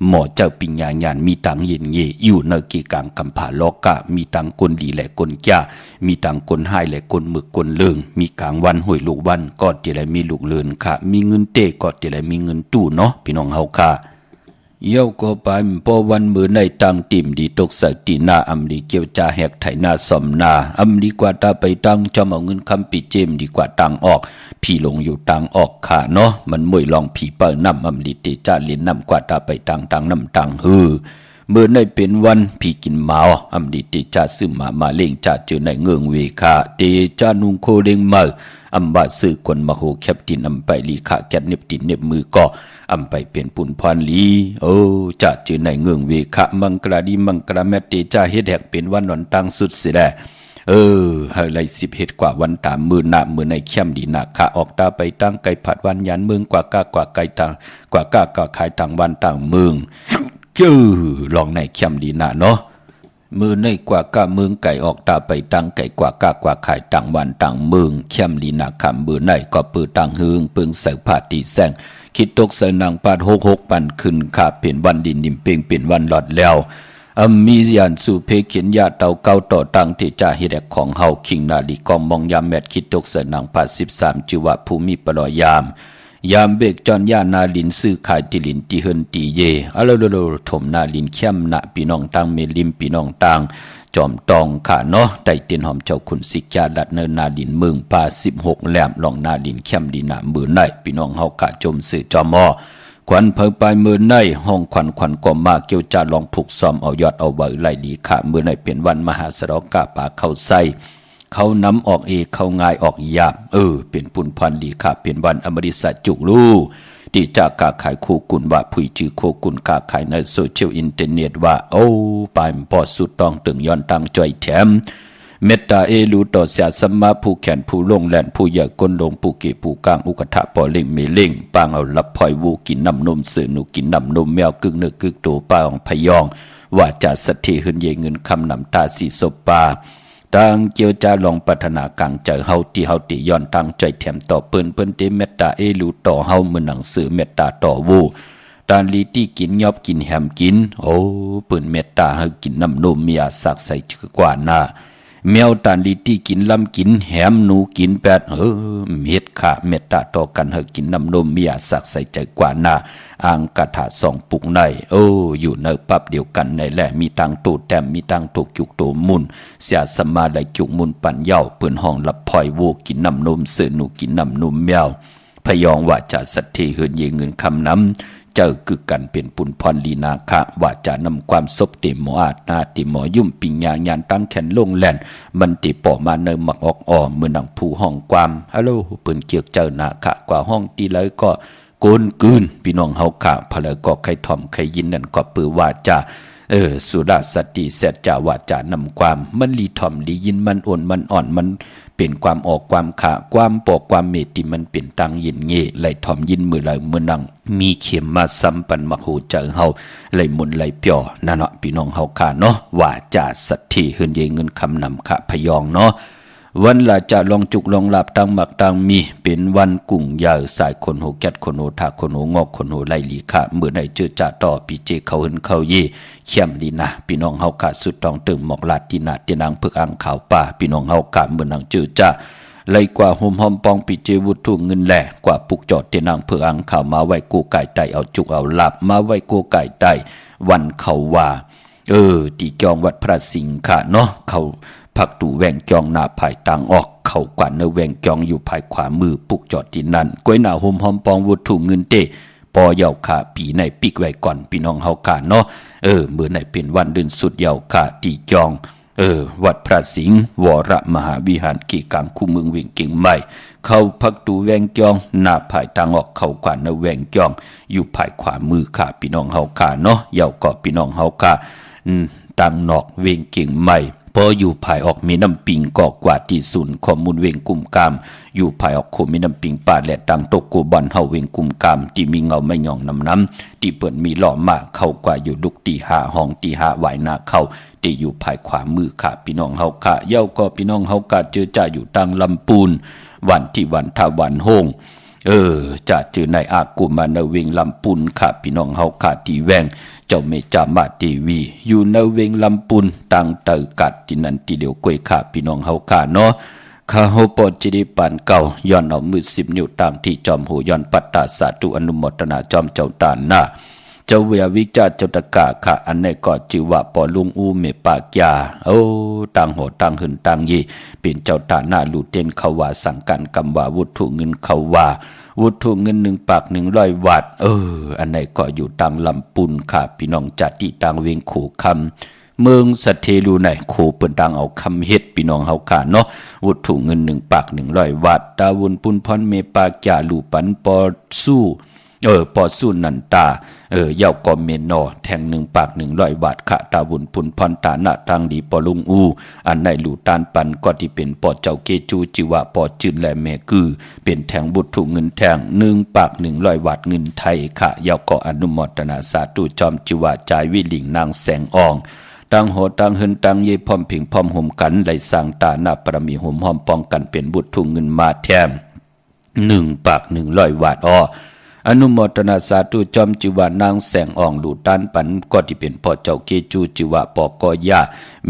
หมอเจ้าปิญญาญาณมีตังยินเยอยู่ในกีกางกำผาโลกะมีตังกุนดีและกุนจ้ามีตังกุนให้และกุนหมึกกุนเลิงมีกลางวันห้วยลูกวันก็ที่ไรมีลูกเลินค่ะมีเงินเตก็ที่ไรมีเงินตู้เนาะพี่น้องเฮาค่ะเย้าก็ไปพอวันมือในตังติ่มดีตกใส่ตีนาอำดีเกี่ยวจ่าแหกไถนาสมนาอำดีกว่าตาไปตังจอมเอาเงินคำปีเจมดีกว่าตังออกพี่ลงอยู่ตังออกค่ะเนาะมันมวยลองผีเปิลนำอำดีเตจ่าเลียนนำกว่าตาไปตังตังนำตังฮือเมื่อในเป็นวันพี่กินหมาอำดีเตจ่าซึมมาเล่งจ่าเจอในเงืองเวคาเตจ่านุงโคเด้งมาอำบาสื่อคนมาโหแคบตินอำไปลีขาแกนเน็บตินเน็บมือก็อำไปเป็นปุ่นพรลีโอ้จะเจอในเงืองเวคะมังกราดีมังกราแมตเตจ่าเฮ็ดแหกเป็นวันนอนตังสุดสิแลให้ไล่10เฮ็ดกว่าวันตามมือหน้ามือในเข้มดีหน้าขาออกตาไปตั้งไก่ผัดวันยันเมืองกว่ากากว่าไก่ตังกว่ากากก็ขายตังวันตังเมืองลองในเข้มดีหน้าเนาะมือในกว่ากะเมืองไก่ออกตาไปตังไก่กว่ากากว่าขายตังวันตังเมืองเข้มดีหน้าคำมือในก็ปือตังหึงปึงใส่ผ้าตีแซงคิดตกใส่นางปาด66ปันขึ้นขาเป็นวันดินดิมเป่งเป็นวันหลอดแล้วมียานสู่เพเขียนยาเตาเก้าต่อตังที่จ่าเฮ็ดของเฮาคิงนาลีกองมองยามแมดคิดตกใส่นางปาด13จิวะภูมิปลอยามเบกจอนยานาลินซื้อขายติลินติเฮินติเยอะโลถมนาลินเข้มนะพี่น้องตังเมลิมพี่น้องตังจอมตองค่ะเนาะไต่เตียนหอมเจ้าคุณสิกาดัดเนินนาดินเมืองป่า16แหลมลองนาดินเข้มดีนามือในพี่น้องเฮากะจมสื่อจอมอควันเผยไปมือในห้องควันก็มาเกี่ยวจาลองผูกซ้อมเอายอดเอาไว้ไล่ดีค่ะมือในเป็นวันมหาสรกะป่าเข้าใส่เขานำออกเขาง่ายออกยากเป็นปุ่นพันดีค่ะเป็นวันอมริสจุกลูที่จากกาขายคู่กุนว่าผู้จื้อโคกุนกาขายในโซเชียลอินเทอร์เน็ตว่าปายปอสุดต้องตึงย้อนตังจ่อยแถมเมตตาลูต่อเสียสมมาผู้แขนผู้ลงแหลนผู้ใหญ่ก้นลงผู้เกผู้กลางอุกทะปอเล่งเมเล่งปางเอาลับพลอยวูกินน้ำนมเสือหนูกินน้ำนมแมวกึ่งเนื้อกึ่งตัวปางพยองว่าจะสะเทหืนเยเงินคำนำตาสีศพปาตังเจียวจาลองพัฒนากลางใจเฮาที่เฮาติย้อนตั้งใจแถมต่อเปิ้นเตเมตตาลูต่อเฮาเหมือนหนังสือเมตตาต่อวูตานลีที่กินยอบกินแหมกินเปิ้นเมตตาเฮากินน้ำนมมีอาสักใส่กว่าหน้าแมวตานลีที่กินลำกินแหมหนูกินแปดเม็ดขาเมตตาต่อกันเฮากินน้ำนมมีอาสักใส่ใจกว่าหน้าอ่างกระถาสองปุกในอยู่ในปับเดียวกันในแหละมีตังตูแต้มมีตังถูกจุกตัวมุนเสียสมาได้จุกมุนปั่นเย้าเปืนห้องลับพลอยวูกินน้ำนมเสือหนูกินน้ำนมแมวพยองว่าจะสัตเทเฮือนเยเงินคำน้ำเจ้าคือกันเป็นปุ่นพรลีนาคะว่าจะนำความศพเตหมออาจนาติหมอยุ่มปิญญาญาณตั้งแขนลงแหลนมันติป่อมาเนิมมักออกเมื่อนังผู้ห้องความฮัลโหลเปืนเกียกเจ้านาคะกว่าห้องตีเลยก็โกนกืนพี่น้องเฮาข่าพะเลก็ใครถ่อมใครยินนั่นก็ปือว่าจะสุราสติเสจาว่าจะนำความมันลีถ่อมลียินมันอ่อนมันอ่อนมันเป็นความออกความขาความปอกความเมติมันเป็นตังยินเงไหลถ่อมยินมือไหลมือนังมีเข็มมาซ้ำปันมาโหเจอเฮาไหลมุนไหลเปียวนั่นเนาะพี่น้องเฮาข่าเนาะว่าจะสัตทีเฮือนเยเงินคำนำค่ะพยองเนาะวันละจะลองจุกลองหลับตังหมักตังมีเป็นวันกุ่งยาวสายคนโหแกดคนโหทาคนโหงอกคนโหไล่ลีค่ะเมื่อในเจอจ่าต่อปีเจเขาเหินเขาเย่เข้มดีนะพี่น้องเฮาขาสุดตองตึงหมอกลาดที่นาที่นางพึกอังขาวป่าพี่น้องเฮาขาเมื่อนางเจอจ่าไล่กว่าหอมปองปีเจวุฒุเงินแหล่กว่าปุกจอดที่นางพึกอังขาวมาไว้กูไก่ไตเอาจุกเอาหลับมาไว้กูไก่ไตวันเขาว่าตีจองวัดพระสิงห์ค่ะเนาะเขาพักตู่แวงจองหน้าภายต่างออกเข้ากว่าเนื้อแวงจองอยู่ภายขวามือปุกจอดที่นั่นก้อยหน้าหอมปองวุฒุเงินเตปอเยาขาปีในปิกไว้ก่อนพี่น้องเฮาขาเนาะเมื่อในเป็นวันเดือนสุดเยาขาตีจองวัดพระสิงห์วรมหาวิหารกีกลางคู่เมืองเวียงเก่งใหม่เข้าพักตู่แวงจองหน้าภายต่างออกเข้ากว่าเนื้อแวงจองอยู่ภายขวามือขาพี่น้องเฮาขาเนาะเยาก็พี่น้องเฮาขาต่างนอกเวียงเก่งใหม่ พออยู่ภายออกมีน้ำปิงก็กว่าที่ศูนย์ข้อมูลเวงกุมกามอยู่ภายออกโคมีน้ำปิงป่าและตังตกกูบอนเฮาเวงกุมกามที่มีเงาไม่หย่องน้ำที่เปิดมีหล่อมาเข้ากว่าอยู่ลุกตีหาห้องตีหาไหวหน้าเข้าที่อยู่ภายขวามือค่ะพี่น้องเฮาค่ะเย้าก็พี่น้องเฮากะเจอจ่าอยู่ตังลำปูนวันที่วันทาวันโฮงจะเจอในอากุมาในเวงลำปุนค่ะพี่น้องเฮาค่ะที่แวงเจ้าเมจามาทีวีอยู่ในเวงลำปุนตังเตอกัดที่นั่นที่เดียวกวยค่ะพี่น้องเฮาค่ะเนาะข้าเฮาปอจิริปันเก่าย้อนเอามือ10 นิ้วต่างที่จอมหูย้อนปัตตาสาธุอนุโมทนาจอมเจ้าตานหน้าเจ้าเวียวิจาเจ้าตะกะค่ะอันในก็จิวะปอลุงอูเมปากยาต่างโหต่างหึนต่างยีเป็นเจ้าตาหน้าลูเต้นเขาว่าสั่งกันกำว่าวุถุเงินเขาว่าวุถุเงิน1 ปาก100 วัตอันไหนก็อยู่ต่างลำปุนค่ะพี่น้องจัดที่ต่างเวงขู่คำเมืองสะเทลูไหนขู่เปิ้นต่างเอาคำเฮ็ดพี่น้องเฮาค่ะเนาะวุถุเงิน1 ปาก100 วัตตาวุนปุนพรเมปากยาลูปันปอสู้ปอสู้นันตาเย้าก็เมนอแทง1 ปาก100 บาทค่ะตาบุญพุนพรตาหน้าทางดีปอลุงอูอันในหลู่ตานปันก็ที่เป็นปอเจ้าเกจูจิวะปอจืนและแม่กือเป็นแทงบุตรถูกเงินแทง1 ปาก100 บาทเงินไทยค่ะเย้าก็อนุโมทนาสาธุจอมจิวะจ่ายวิลิงนางแสงอองตังโหตังเฮินตังเยพร้อมผิงพร้อมห่มกันไหลสร้างตาหน้าปรมีห่มหอมป้องกันเป็นบุตรถูกเงินมาแทง1 ปาก100 บาทอนุโมทนาสาธุจอมจิวานางแสงอ่องหลูตันปันก็ที่เป็นพ่อเจ้าเกจูจิวะปอกอยา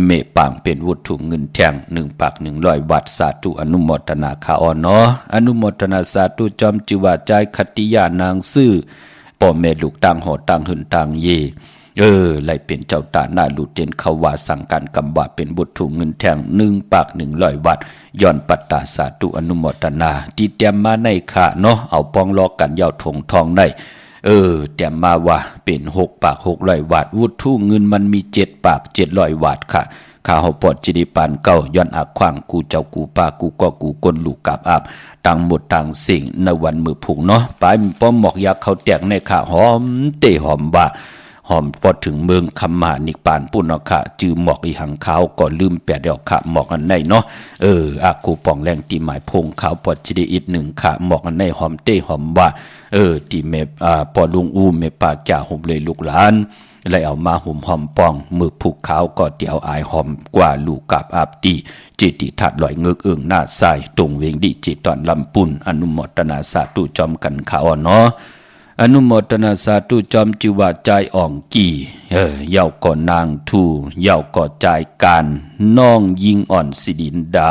เมปางเป็นวุถุเงินแทง1 ปาก100 บาทสาธุอนุโมทนาคาเนาะอนุโมทนาสาธุจอมจิวาใจคติยานางซื่อป่อแม่ลูกต่างหอต่างหึนต่างเยไล่เป็นเจ้าตาหน้าลูเจนเขาว่าสั่งการกำว่าเป็นบุตรถูกเงินแทง1 ปาก100 บาทย้อนปัตตาสาธุอนุโมทนาที่เตรียมมาในขาเนาะเอาปองลอกกันยาวถงทองได้เตรียมมาว่าเป็น6 ปาก600 บาทวุฒิเงินมันมี7 ปาก700 บาทค่ะข้าเฮาปอดจิริปานเก้าย้อนอักขวางกูเจ้ากูป้ากูก็กูกนลูกกับอาบต่างหมดต่างสิ่งในวันมือผูกเนาะปลายป้อมหมอกยักษ์เขาแตกในขาหอมเตะหอมว่าหอมพอถึงเมืองคำมานิปานปุ่นเอาค่ะจือหมอกอีหังขาวก็ลืมแปดเดียวค่ะหมอกอันไหนเนาะอากูป่องแรงตีหมายพงขาวปอดจิริอีก1ค่ะหมอกอันไหนหอมเต้หอมว่าตีเมปอลุงอูเมปาจ่าห่มเลยลูกหลานเลยเอามาห่มหอมปองมือผูกขาวก็เตียวอายหอมกว่าลูกกับอาบตีจิติทัดลอยเงือกหน้าใสตรงเวงดิจิตอนลำปุ่นอนุโมทนาสาธุจอมกันขาวเนาะอนุโมทนาสาธุจอมจิวะใจอ่องกี่เย้าก่อนางทูเย้าก่อใจการน้องยิงอ่อนสิดินดา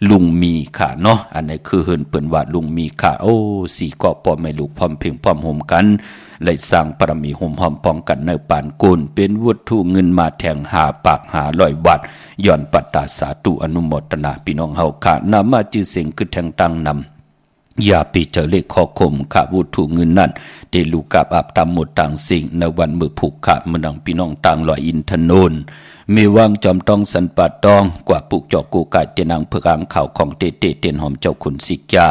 ลุงมีค่ะเนาะอันนี้คือเฮินเปิ่นว่าลุงมีค่ะสี่ก็ปอไม่ลูกพร้อมเพียงพร้อมห่มกันเลยสร้างปรมีห่มหอมป้องกันในปานกุลเป็นวัตถุเงินมาแทง5 ปาก500 บาทย้อนปัตตาสาธุอนุโมทนาพี่น้องเฮาค่ะนำมาจื้อเสียงคือแทงตังนำอย่าปีเจอเลขขอคมขาวุถุเงินนั่นเดลูกับอับตามหมดต่างสิ่งในวันมือผูกขาดมันดังพี่น้องต่างลอยอินทนนมีวางจอมต้องสันปาตองกว่าปุกจอกกูกายเตนังเพื่อกางข่าวของเตเตียนหอมเจ้าขุนสิกยา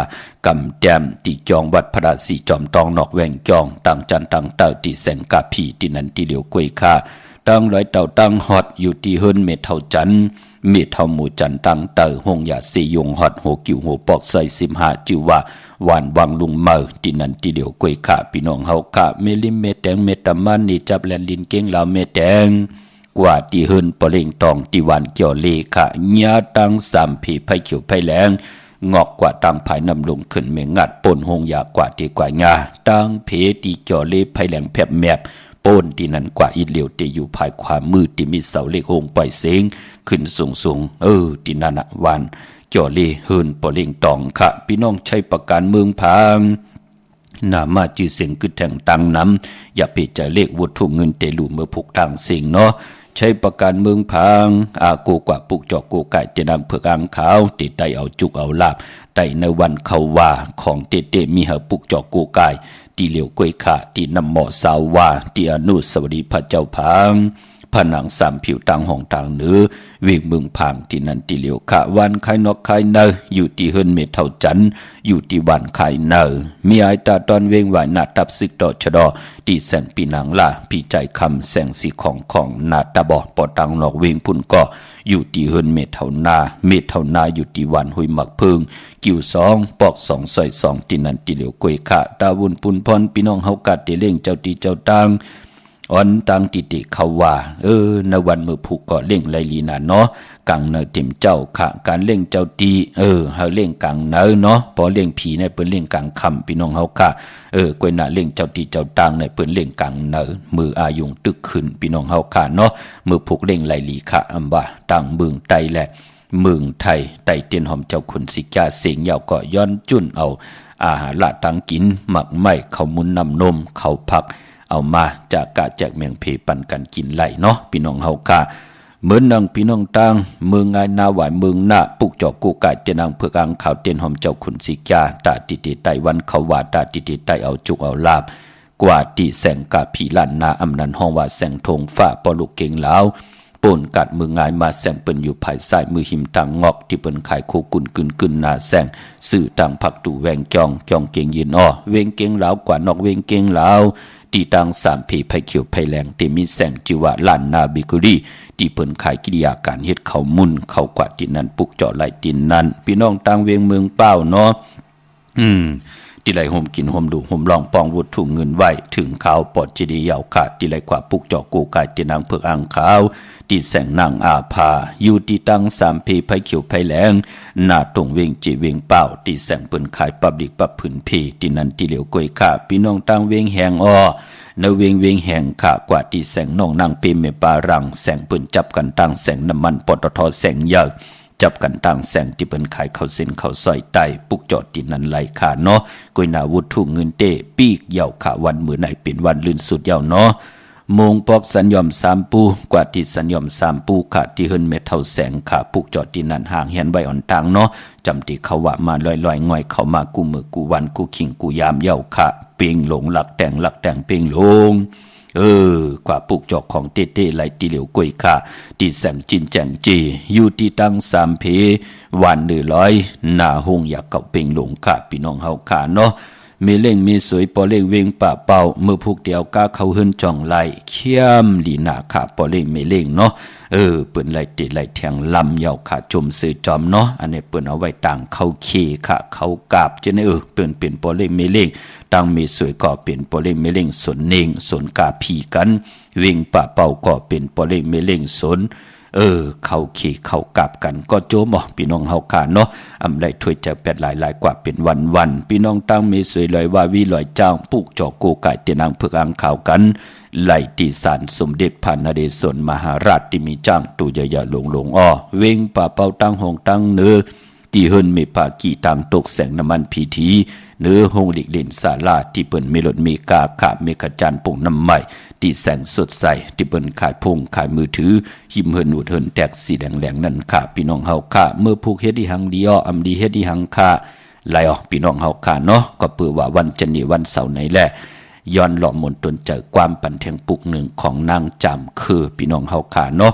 กำแจมตีจองวัดพระศรีจอมตองนอกแหวงจองต่างจันต่างเต่าตีแสงกาผีที่นันที่เหลียวกวยค่าตั้งร้อยเต่าตั้งฮอดอยู่ที่เฮิรนเมทเท่าจันเมทเท่าหมู่จันตั้งเต่าหงยาสียงฮอดโหกิ่วโหปอกใส่15จิวว่าหวานวังลุงเมาที่นันที่เหลียวกวยค่าพี่น้องเฮาค่าเมลิเมแตงเมตามันนี่จับแลนลินเก่งลาวเมแตงกว่าที่เฮินปะเล่งตองที่วันเกี่ยวเลขะญาตั้ง3ผีไผเขียวไผแหลงงอกกว่าตั้งภายนำลงขึ้นเมงัดป่นหงยากว่าที่กว่าญาตั้งเพตีเกี่ยวเลไผแหลงแผบแมบป่นที่นั้นกว่าอีเหลียวที่อยู่ภายขวามือที่มีเสาเลขหงปล่อยเสียงขึ้นสูงที่นั่นน่ะวันเกี่ยวเลเฮินปะเล่งตองค่ะพี่น้องใช้ประการเมืองพางนามาจื้อเสียงคือแทงตังน้ำอย่าไปใจเลขวัตถุเงินเตลูเมื่อผูกทางเสียงเนาะใช้ประการเมืองพังอากูกว่าปุกจอกกูไก่เตนางเผือกางขาวติดไตเอาจุกเอาลาบไตในวันเขาว่าของเตมีหาปุกจอกกูไก่ตีเหลียวกวยขาตีนำหมอสาวว่าตีอนุสวัสดีพระเจ้าพัง ผนังสามผิวต่างห้องต่างเนื้อเวงเมืองผางที่นันติเหลียวขะวันไข่นกไข่เนออยู่ที่เฮิรนเมเท่าจันอยู่ที่วันไข่เนอมีไอตาตอนเวงไหวนาตับซึกต่อชะดอที่แสงปีนังล่าพี่ใจคำแสงสีของนาตาบอปอตังนอกเวงพุ่นก็อยู่ที่เฮิรนเมเท่านาอยู่ที่วันหุยหมักเพิงกิ่ว2ปอก2ซอย2ที่นันติเหลียวกวยขะตาวุนปุนพรพี่น้องเฮากัดเล่งเจ้าตีเจ้าตังอ่อนตังติติเขาว่าในวันมือผูกก็เล่งไลลีนาเนาะกังเนเต็มเจ้าขะการเล่งเจ้าตีเฮาเล่งกังเนเนาะพอเล่งผีในเปิ้นเล่งกังคำพี่น้องเฮาค่ะกวยน่ะเล่งเจ้าตีเจ้าตังในเปิ้นเล่งกังเนมืออายุงตึกขึ้นพี่น้องเฮาค่ะเนาะมือผูกเล่งไลลีค่ะอำว่าตังเมืองไตแหละเมืองไทยไตเตียนหอมเจ้าขุนสิกาเสียงยาวก็ย้อนจุ่นเอาอาหารละตังกินหมักไม้ข้าวมุนน้ำนมข้าวผักเอามาจากกะแจกเมียงเพปันกันกินไหลเนาะพี่น้องเฮาค่ะเหมือนนังพี่น้องตังเมืองงายนาหวายเมืองหน้าปุกจอกกูกายเจนังเพื่อกังข่าวเตียนหอมเจ้าขุนสิกาตาติติไตวันเขาว่าตาติติไตเอาจุกเอาลาบกว่าตีแสงกะผีล้านนาอำนันห้องว่าแสงทงฟ้าปอลูกเก่งลาวป่นกัดมืองายมาแสงเปิ้นอยู่ภายใต้มือหิมตังงอกที่เปิ้นขายโคกุนกึนนาแสงสื่อตังผักตู่แวงจองเก่งยืนอ้อเวงเก่งลาวกว่านอกเวงเก่งลาวตีตังสามเพไผเขียวไผแหลงเตมีแสงจิวะล้านนาบิกุรีที่เปิ้นขายกิริยาการเฮ็ดเขามุนเขากว่าที่นั้นปุกเจาะไหลตินนั้นพี่น้องตังเวงเมืองเป้าเนาะที่ไหลห่มกินห่มดูห่มลองปองวุฒถุงเงินไหวถึงขาวปอดจีดียาวขาดที่ไหลขวาปุกเจาะกูกายที่นางเผือกอ่างขาวที่แสงนางอาภาอยู่ที่ตั้งสามเพไผเขียวไผแหลงหน้าตรงเวงจีเวงเป้าที่แสงเปิ้นขายปับดิกปับผืนเพที่นั้นที่เหลียวกวยขาพี่น้องตั้งเวงแหงอ้อในเวงแห่งขากว่าที่แสงน้องนางเปเมปารังแสงเปิ้นจับกันตั้งแสงน้ำมันปตทแสงยาวจับกันตั้งแสงที่เปิ้นขายข้าวเส้นข้าวซอยไตปุกจอดที่นั้นไหลขาเนาะกวยนาวุฒถุเงินเต้ปีกยาวขาวันมื้อไหนเป็นวันลื่นสุดยาวเนาะมงปอกสัญญอม3ปูกว่าที่สัญญอม3ปูขาที่เฮิรนเมเท่าแสงขาปุกจอดที่นั้นห่างเฮียนไว้อ่อนต่างเนาะจำที่เขาว่ามาลอยๆง่อยเข้ามากูมือกูวันกูขิงกูยามยาวขาเป่งหลงหลักแต่งเป่งหลงกว่าปุกจอกของเต้ๆไหลตีเหลียวกวยขาที่แสงจินแจงจีอยู่ที่ตั้งสามเพวัน100หน้าหงอยากเก่าเป่งหลงขาพี่น้องเฮาขาเนาะมีเล่งมีสวยปอเล่งเวงป่าเป่าเมื่อพวกเดียวก้าเขาเฮิรนจ่องไหลเขี้ยมลีนาขาปอเล่งไม่เล่งเนาะเปิ้นไหลติไหลแทงลำยาวขาจมซื้อจอมเนาะอันนี้เปิ้นเอาไว้ต่างเขาเคขาเขากาบจะเนี่ยเปิ้นเป็นปอเล่งไม่เล่งตั้งมีสวยก็เป็นปอเล่งไม่เล่งสนเน่งสนกาผีกันเวงป่าเป่าก็เป็นปอเล่งไม่เล่งสนเขาขี่เขากลับกันก็โจมพี่น้องเฮาขาเนาะอำไลถ้วยแจกแปดหลายกว่าเป็นวันพี่น้องตั้งมีสวยลอยว่าวิลอยเจ้าปุกจอกโกไก่เตนางเพือกอ่างข่าวกันไหลตีสารสมเด็จพระนเรศวรมหาราชที่มีจ้างตูใหญ่ๆหลงอ้อเวงป่าเป่าตั้งห้องตั้งเนื้อที่เฮิรนเมปากีต่างตกแสงน้ำมันพีทีเนื้อห้องหลีกเล่นศาลาที่เปิ้นมีรถมีกาขาเมฆจันทร์ปุ่งน้ำใหม่ที่แสงสดใสที่เปิ้นขายพงขายมือถือหิมเฮิรนอูดเฮิรนแตกสีแดงนั่นค่ะพี่น้องเฮาค่ะเมื่อผูกเฮ็ดที่หังดีอ้ออำดีเฮ็ดที่หังค่ะไหลพี่น้องเฮาค่ะเนาะก็เปื่อว่าวันจันทร์วันเสาร์ไหนแหละย้อนหล่อมนตนเจอความปันเทียงปุกหนึ่งของนางจำคือพี่น้องเฮาขาเนาะ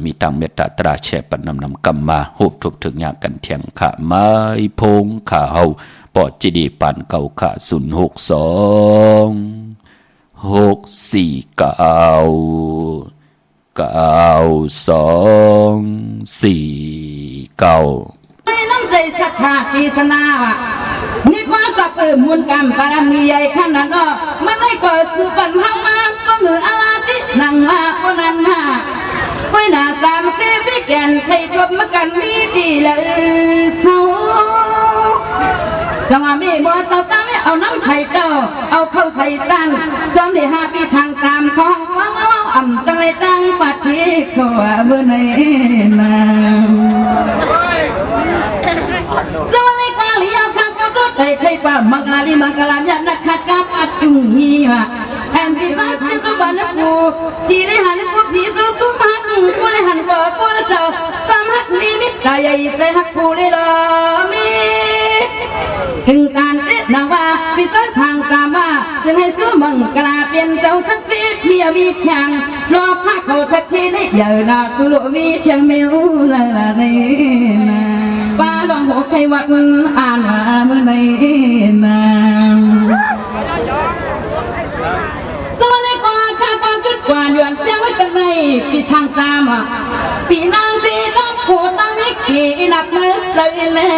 มีตังเมตตาตราแช่ปันนำกำมาโหบทุบถึงยากันเทียงขาไม้พงขาเฮาปอดจีดีปันเก่าขาไม่น้ำใจศรัทธาศรีสนาว่ะนี่ความกับมูลกรรมบารมีใหญ่ขนาดนั้นมันไม่ก่อสู่ปัญหามาก็เหลืออะไรที่นั่งมาก็นั่งมาไม่น่าตามเก็บไปแก่นใครจบมากันมีดีเลยเศร้าสงามีบัวเจ้าตาไม่เอาน้ำไทยเจ้าเอาเข้าไทยตั้งซ้อมได้5 ปีทางตามของว้าวอ่ำตั้งเลยตั้งปัดที่ขวาบนในน้ำสวัสดีกว่าเลี้ยวข้างกับรถไใครกว่ามังกรลีมังกรยานักขัดกับอัดจุงฮีว่ะแอมพิซซ่าสก็บ้านกูที่ได้หันกูผีสู้ทุกพักกูได้หันบ่กูเจ้าสามหักมีมิตรใหญ่ใจหักกูเลยละมีถึงการเต้นนางว่าพิซซ่าทางตามมาจึงให้สู้มังกรเป ลี่ยนเจ้าสักทีเมียมีแข่งรอพักเขาสักทีได้เยอะนาสุรุมีเชียงมิวละละนี่นะป้าลองหัวใครวัดอ่านมาเมื่อไหร่นะตัวเล็กกว่าข้าก็กึศกว่าหยวนเสียไว้กันในปีทางตามอ่ะปีนางปีต้องผูดตั้งไม่กี่หลักมือเลยแหละ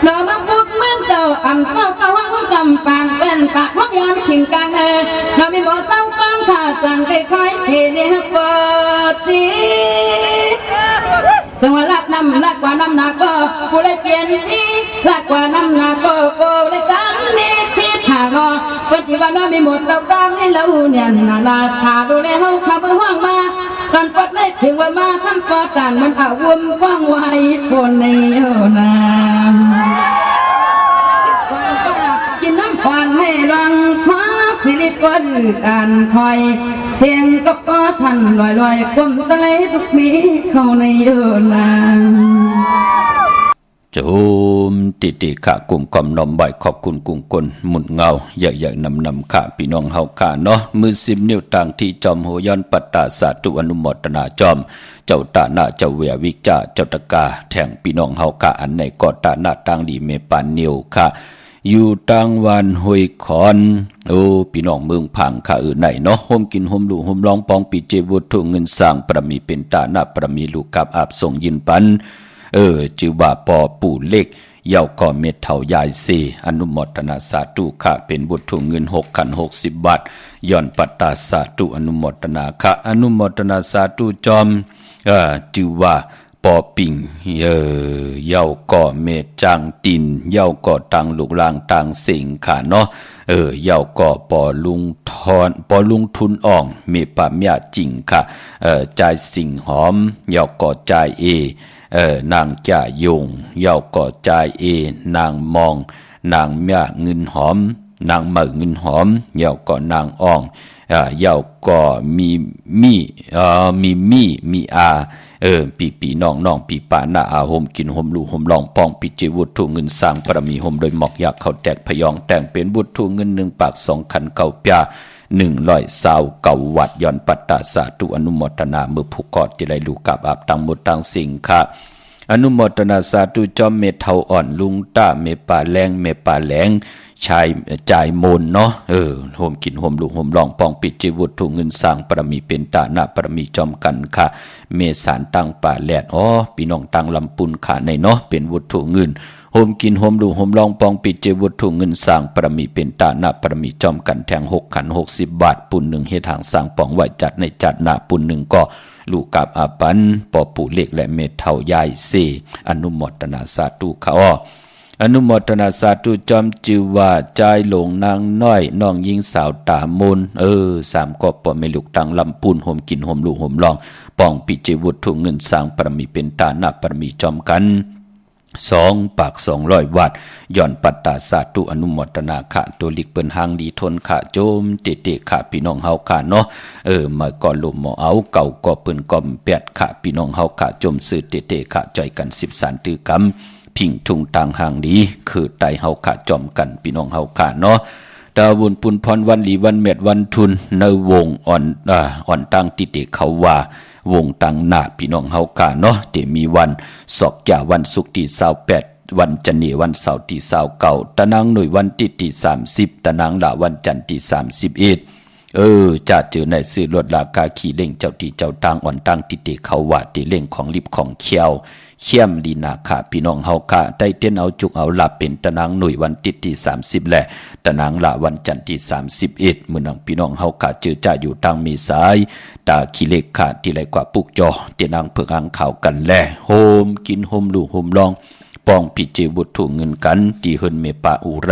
เราบังฟุกเหมือนเจ้าอ่ำเจ้าเจ้าว่าจำปางเป็นปากพักยอนขิงกลางเราไม่บอกเจ้าก้องข้าจังไปคอยเทเนี่ยเปิดสิสมรักน้ำรักกว่าน้ำหนักก็ผู้เลยเปลี่ยนนี้รักกว่าน้ำหนักก็เลยจังนี้ที่ถามว่าปัจจุบันเราไม่หมดเจ้าก้องให้เราเนี่ยนาชาดูแลเขาขับห้องมาตอนปัดได้ถึงวันมาทำปอจานมันอาวุธกว้างไว้คนในนากินน้ำควันให้รังคว้าสิริกนการคอยเสียงก็ป้อทันลอยก้มตะเลยทุกมีเข้าในนา จูมติขะกลุ่มกอมนอมใบขอบคุณกุ่งกลหมุนเงาใหญ่ๆนำค่ะพี่น้องเฮาค่ะเนาะมือ10 นิ้วต่างที่จอมโหย้อนปัตตาสาธุอนุโมทนาจอมเจ้าตาหน้าเจ้าเวียวิจาเจ้าตะกาแทงพี่น้องเฮาค่ะอันไหนก็ตาหน้าต่างดีเมปานนิวค่ะอยู่ต่างวันห้วยขอนโอ้พี่น้องเมืองพังค่ะไหนเนาะโฮมกินโฮมลูโฮมร้องปองปีเจวุฒเงินสร้างประมีเป็นตาหน้าประมีลูกกับอาบส่งยินปันจือว่าปอปู่เล็กเย่าก่อเม็ดเท่ายายสีอนุโมทนาสาธุค่ะเป็นบุตรถุงเงิน6,060 บาทย้อนปัตตาสาธุอนุโมทนาค่ะอนุโมทนาสาธุจอมจือว่าปอปิ่งเย่าก่อเม็ดจางตินเย่าก่อตังลูกลางตังสิงค่ะเนาะเย่าก่อปอลุงทอนปอลุงทุนอ่องเมปะเมียจริงค่ะจ่ายสิ่งหอมเย่าก่อจ่ายนางจ่ายงเย่าก่อจ่ายนางมองนางเมียเงินหอมนางเหมอเงินหอมเย่าก่อนางอ่องเย่าก่อมีอาปีน้องปีป่าหน้าอาโฮมกินโฮมลูโฮมลองปองปิจิวุฒุเงินสร้างประมีโฮมโดยหมอกอยากเขาแตกพยองแต่งเป็นบุฒุเงิน1 ปาก 2 คันเก่าปยา129 วัดย้อนปัตตาสาธุอนุโมทนามือผู้กอดที่ไรลูกกับอาบตังหมดตังสิ่งค่ะอนุโมทนาสาธุจอมเมเทาอ่อนลุงต้าเมป่าแรงเมป่าแหลงชายจ่ายมนเนาะโฮมกินโฮมลูกโฮมลองปองปิจิวุฒุเงินสร้างประมีเป็นตาหน้าประมีจอมกันค่ะเมสารตั้งป่าแหลดพี่น้องตั้งลำปุนค่ะในเนาะเป็นวุฒุเงินโฮมกินโฮมลูกโฮมลองปองปิจิวุฒุเงินสร้างประมีเป็นตาหน้าประมีจอมกันแทง6,060 บาทปุ่น1เฮ็ดทางสร้างปองไว้จัดในจัดหน้าปุ่น1ก็ลูกกับอาปันปอปู่เล็กและเมเท่ายายเสอนุโมทนาสาธุค่ะอนุโมทนาสาธุจอมจือว่าใจหลงนางน้อยน้องยิงสาวตามน3ก็ปอเมลูกตังลำปูนโฮมกินโฮมลูกโฮมลองปองปิจิวุฒุเงินสร้างประมีเป็นตาหน้าประมีจอมกัน2 ปาก 200 วัดย้อนปัตตาสาธุอนุโมทนาค่ะตัวลิกเปิ้นหางดีทนค่ะโจมเตะค่ะพี่น้องเฮาค่ะเนาะมาก่อนลมหมอเอาเก่าก็เปิ้นก่อมแปดค่ะพี่น้องเฮาค่ะจมซื้อเตะค่ะจ่อยกัน10 สานตือกำพิงทุงต่างห่างดีคือไตเฮาค่ะจอมกันพี่น้องเฮาค่ะเนาะดาวุนปุนพรวันหลีวันเม็ดวันทุนในวงอ่อนตั้งติเตเขาว่าวงตังหนาพี่น้องเฮาค่ะเนาะเตมีวันศอกจ่าวันศุกร์ที่28วันจันทร์วันเสาร์ที่29ตะนางหน่วยวันที่30ตะนางละวันจันทร์ที่31จะเจอในซื้อรถลากาขี่เล่งเจ้าที่เจ้าตางอ่อนตั้งติเตเขาว่าติเล่งของลิบของเขียวเข้มดีนาค่ะพี่น้องเฮาค่ะได้เต้นเอาจุกเอาลาเป็นตะนางหน่วยวันที่30และตะนางละวันจันทร์ที่31มื้อนังพี่น้องเฮาค่ะเจอจ่าอยู่ทางมีสายตาขี้เล็กค่ะที่ไรกว่าปุกจอเตนางเพิกหางข่าวกันแลโฮมกินโฮมลูกโฮมลองปองปิเจวุฒุเงินกันที่เฮินเมปาอุไร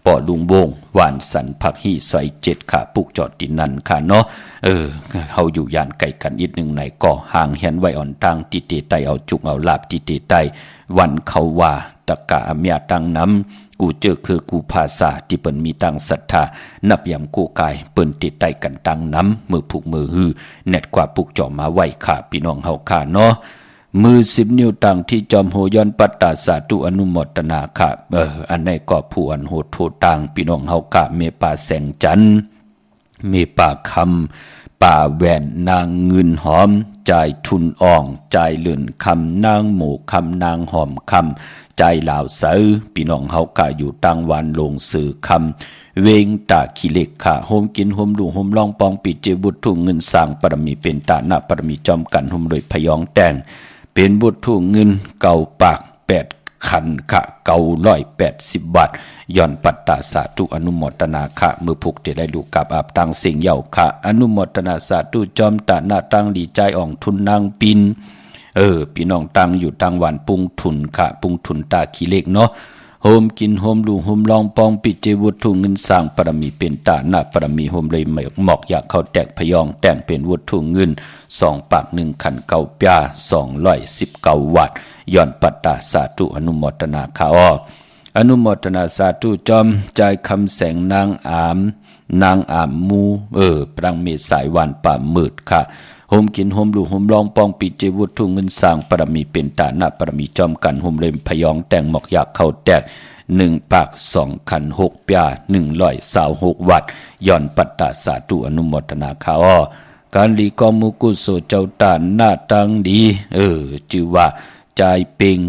ปอลุงวงหวานสันผักฮีซอย7ค่ะปุกจอดตินันค่ะเนาะเฮาอยู่ยานไก่กันอีกหนึ่งไหนก็ห่างเฮียนไว้อ่อนตังติเตไตเอาจุกเอาลาบติเตไตวันเขาว่าตะกะอเมียตังน้ำกูเจอคือกูภาษาที่เปิ้นมีตังศรัทธานับยำกูกายเปิ้นติดไตกันตังน้ำมือผูกมือฮือเน็ดกว่าปุกจอมาไว้ค่ะพี่น้องเฮาค่ะเนาะมือ10 นิ้วต่างที่จอมโหย้อนปัตตาสาธุอนุโมทนาค่ะอันไหนก็ผู้อันโหดโทต่างพี่น้องเฮาค่ะเมปาแสงจัน มีป่าคำป่าแหวนนางเงินหอมจ่ายทุนอ่องจ่ายเลื่อนคำนางหมูคำนางหอมคำใจลาวเสือพี่น้องเฮากะอยู่ตังวันลงสื่อคำเวงตาขี้เล็กค่ะโฮมกินโฮมดูโฮมลองปองปิเจบุตรทุ่งเงินสร้างปรมีเป็นตาหน้าปรมีจอมกันโฮมโดยพยองแต่งเป็นบุตรทุ่งเงินเก่าปาก8ขันค่ะ980 บาทย้อนปัตตาสาธุอนุโมทนาค่ะมือผูกได้ลูกกับอาบตังเสียงเหย่าค่ะอนุโมทนาสาธุจอมตาหน้าตังดีใจอ่องทุนนางปินพี่น้องตังอยู่ตังวันปุงทุนค่ะปุงทุนตาขี้เล็กเนาะโฮมกินโฮมลูโฮมลองปองปิเจวุฒุเงินสร้างปรมีเป็นตาหน้าปรมีโฮมเลยหมอกอยากเข้าแตกพยองแต่งเป็นวัตถุเงิน2ปาก1ขันเก่าปยา219 วัตต์ย้อนปัตตาสาธุอนุโมทนาค่ะอนุโมทนาสาธุจอมใจคำแสงนางอามมูปรังเมสายวันป่ามืดค่ะโฮมกินโฮมลูโฮมลองปองปิเจวุฒุเงินสร้างปรมีเป็นตาหน้าปรมีจอมกันโฮมเลยพยองแต่งหมอกอยากเข้าแตก1ปาก2ขัน6ปยา126 วัตต์ย้อนปัตตาสาธุอนุโมทนาค่ะการลีกอมุกุโสเจ้าตานหน้าตังดีจือว่าใจเปิง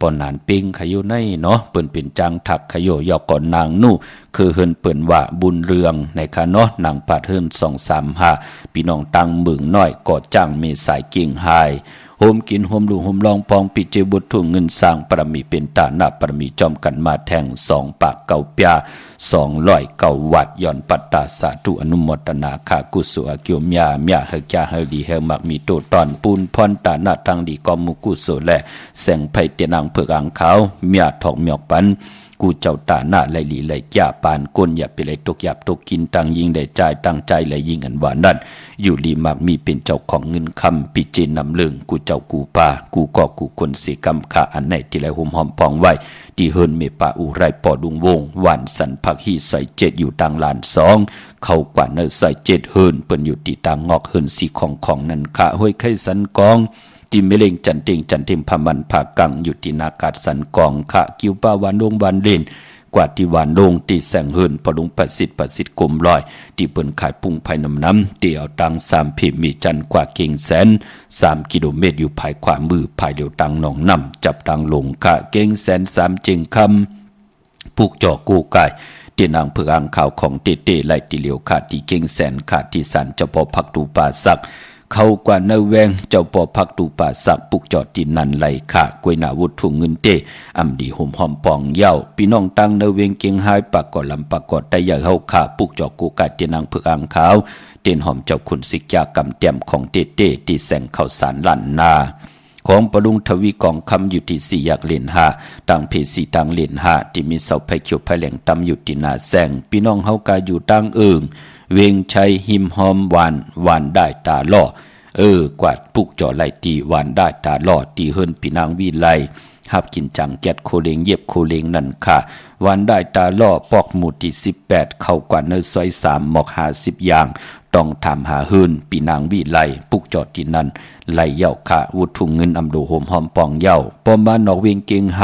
ปอนนานเปิงขยในเนาะเปิ้นเป็นจังถักขยยอกก่อนนางนู่คือเฮินเปิ้นว่าบุญเรืองในค่ะเนาะนางปาดเฮิน235พี่น้องตังเมืองน้อยก่อจ้างเมสายเก่งหายโฮมกินโฮมลูโฮมลองปองปิเจบุตรทุ่งเงินสร้างปรมีเป็นตาหน้าปรมีจอมกันมาแทง2ปากเก่าปยา209 วัตต์ย้อนปัตตาสาธุอนุโมทนาค่ะกุศลเกียวเมียเฮกาเฮลีเฮมักมีโตตอนปูนพรตาหน้าทางดีกอมุกุโสและแสงไผเตนางเผือกอังขาวเมียทองเมียกปันกูเจ้าตาหน้าไหลหลีไหลจ่าปานก้นอย่าไปไหลตกหยับตกกินตังยิงได้ใจตั้งใจไหลยิงอันหวานนั่นอยู่ลีมักมีเป็นเจ้าของเงินคำปิเจนนำเลืองกูเจ้ากูป่ากูก็กูคนเสียกรรมขาอันไหนที่ไหลหุ่มหอมปองไว้ที่เฮินเมป่าอุไรปอดุงวงวันสันพักฮีใส่7อยู่ตังลาน2เข้ากว่าเนใส่7เฮินเปิ้นอยู่ที่ตังงอกเฮินสีของนั่นขาห้วยไข่สันกองที่เมเลงจันเต็งจันเทมพมันภากังอยู่ที่นากาศสันกองขะกิวป้าวานลงวานเล่นกว่าที่วานลงที่แสงเฮินพอลุงประสิทธิ์กลมลอยที่เปิ้นขายปุ้งภายน้ำเตี่ยวตัง3เพมีจันกว่าเก่งแสน3 กิโลเมตรอยู่ภายขวามือภายเดียวตังหนองน้ำจับตังลงขะเก่งแสน3เจงคำผูกจ่อกูไก่เตียนางเผือกอ่างข่าวของเตไล่ติเหลียวขาดที่เก่งแสนขาดที่สันเจ้าพ่อพักตูป่าสักเข้ากว่าเนแวงเจ้าปอพักตูป่าสักปุกจอดดินนันไหลค่ะกวยนาวุฒุเงินเตอำดีห่มหอมปองเย้าพี่น้องตังเนเวงเกียงหายปากกอลำปากกอไตใหญ่เฮาค่ะปุกจอกูกาเตียนางเผือกอ่างขาวเตียนหอมเจ้าขุนสิกยากำเตียมของเตที่แสงข้าวสารลั่นนาของปรุงทวีกองคำอยู่ที่4อยากเล่น5ตังเพสีตังเล่น5ที่มีเสาไผเขียวไผแหลงตำอยู่ที่นาแสงพี่น้องเฮากาอยู่ตังเวงชัยหิมหอมหวานได้ตาล่อกวาดปุกจ่อไหลตีหวานได้ตาล่อตีเฮินพี่นางวิไลหับกินจังแกดโคเลงเย็บโคเลงนั่นค่ะหวานได้ตาล่อปอกหมู่ที่18เข้ากว่าเนซอย3หมอก50อย่างต้องถามหาเฮินพี่นางวิไลปุกจอดที่นั่นไหลเย่าค่ะวุฒุเงินอำโดโหมหอมปองเย่าปอมบ้านนอกเวียงเกียงไฮ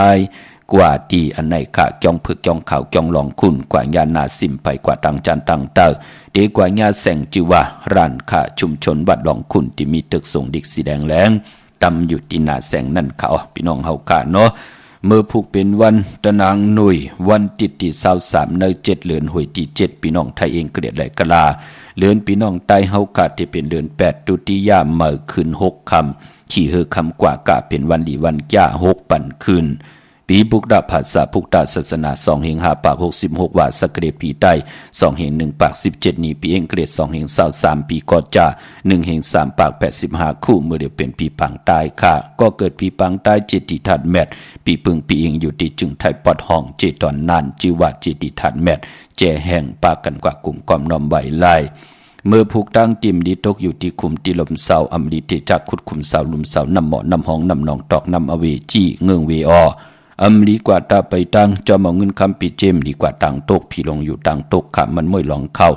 กว่าดีอันไหนค่ะจองผึกจองข่าวจองหลองคุณกว่าญานาสิมไปกว่าตังจันตังเตอดีกว่าญาแสงจิว่าร้านค่ะชุมชนวัดหลองคุณที่มีตึกส่งดิกสีแดงแหลงตำอยู่ที่นาแสงนั่นเขาพี่น้องเฮาค่ะเนาะเมื่อผูกเป็นวันตะนางหนุ่ยวันติดที่23ใน7เดือนหวยที่7พี่น้องไทยเองเกลียดไหลกะลาเดือนพี่น้องใต้เฮาค่ะที่เป็นเดือน8ตุติยาเมื่อคืน6ค่ำขี่เฮอคำกว่ากะเป็นวันดีวันจ้า6ปั่นคืนปีบุกดาภาษาพุกดาศาสนา2เฮง5ปาก66ว่าสกเรปีใต้2เฮง1ปาก17นี้ปีเองเกรด2เฮง23ปีกอจา1เฮง3ปาก85คู่เมื่อเดียวเป็นปีปังใต้ค่ะก็เกิดปีปังใต้เจติทัดแมทปีปึงปีเองอยู่ที่จึงไทยปอดห้องเจตอนนานจิว่าเจติทัดแมทแจแห่งปากกันกว่ากลุ่มกอมน้อมไหวไล่เมื่อผูกตั้งติมดีตกอยู่ที่คุมติลมเสาอำลีเตจักขุดคุมเสาลุมเสาน้ำเหมาะน้ำห้องน้ำนองตอกน้ำอเวจีเงืองเวอลีกว่าตาไปตังจอมเอาเงินคำปีเจมดีกว่าตังตกพี่ลงอยู่ตังตกขามันไม่หลองเข้า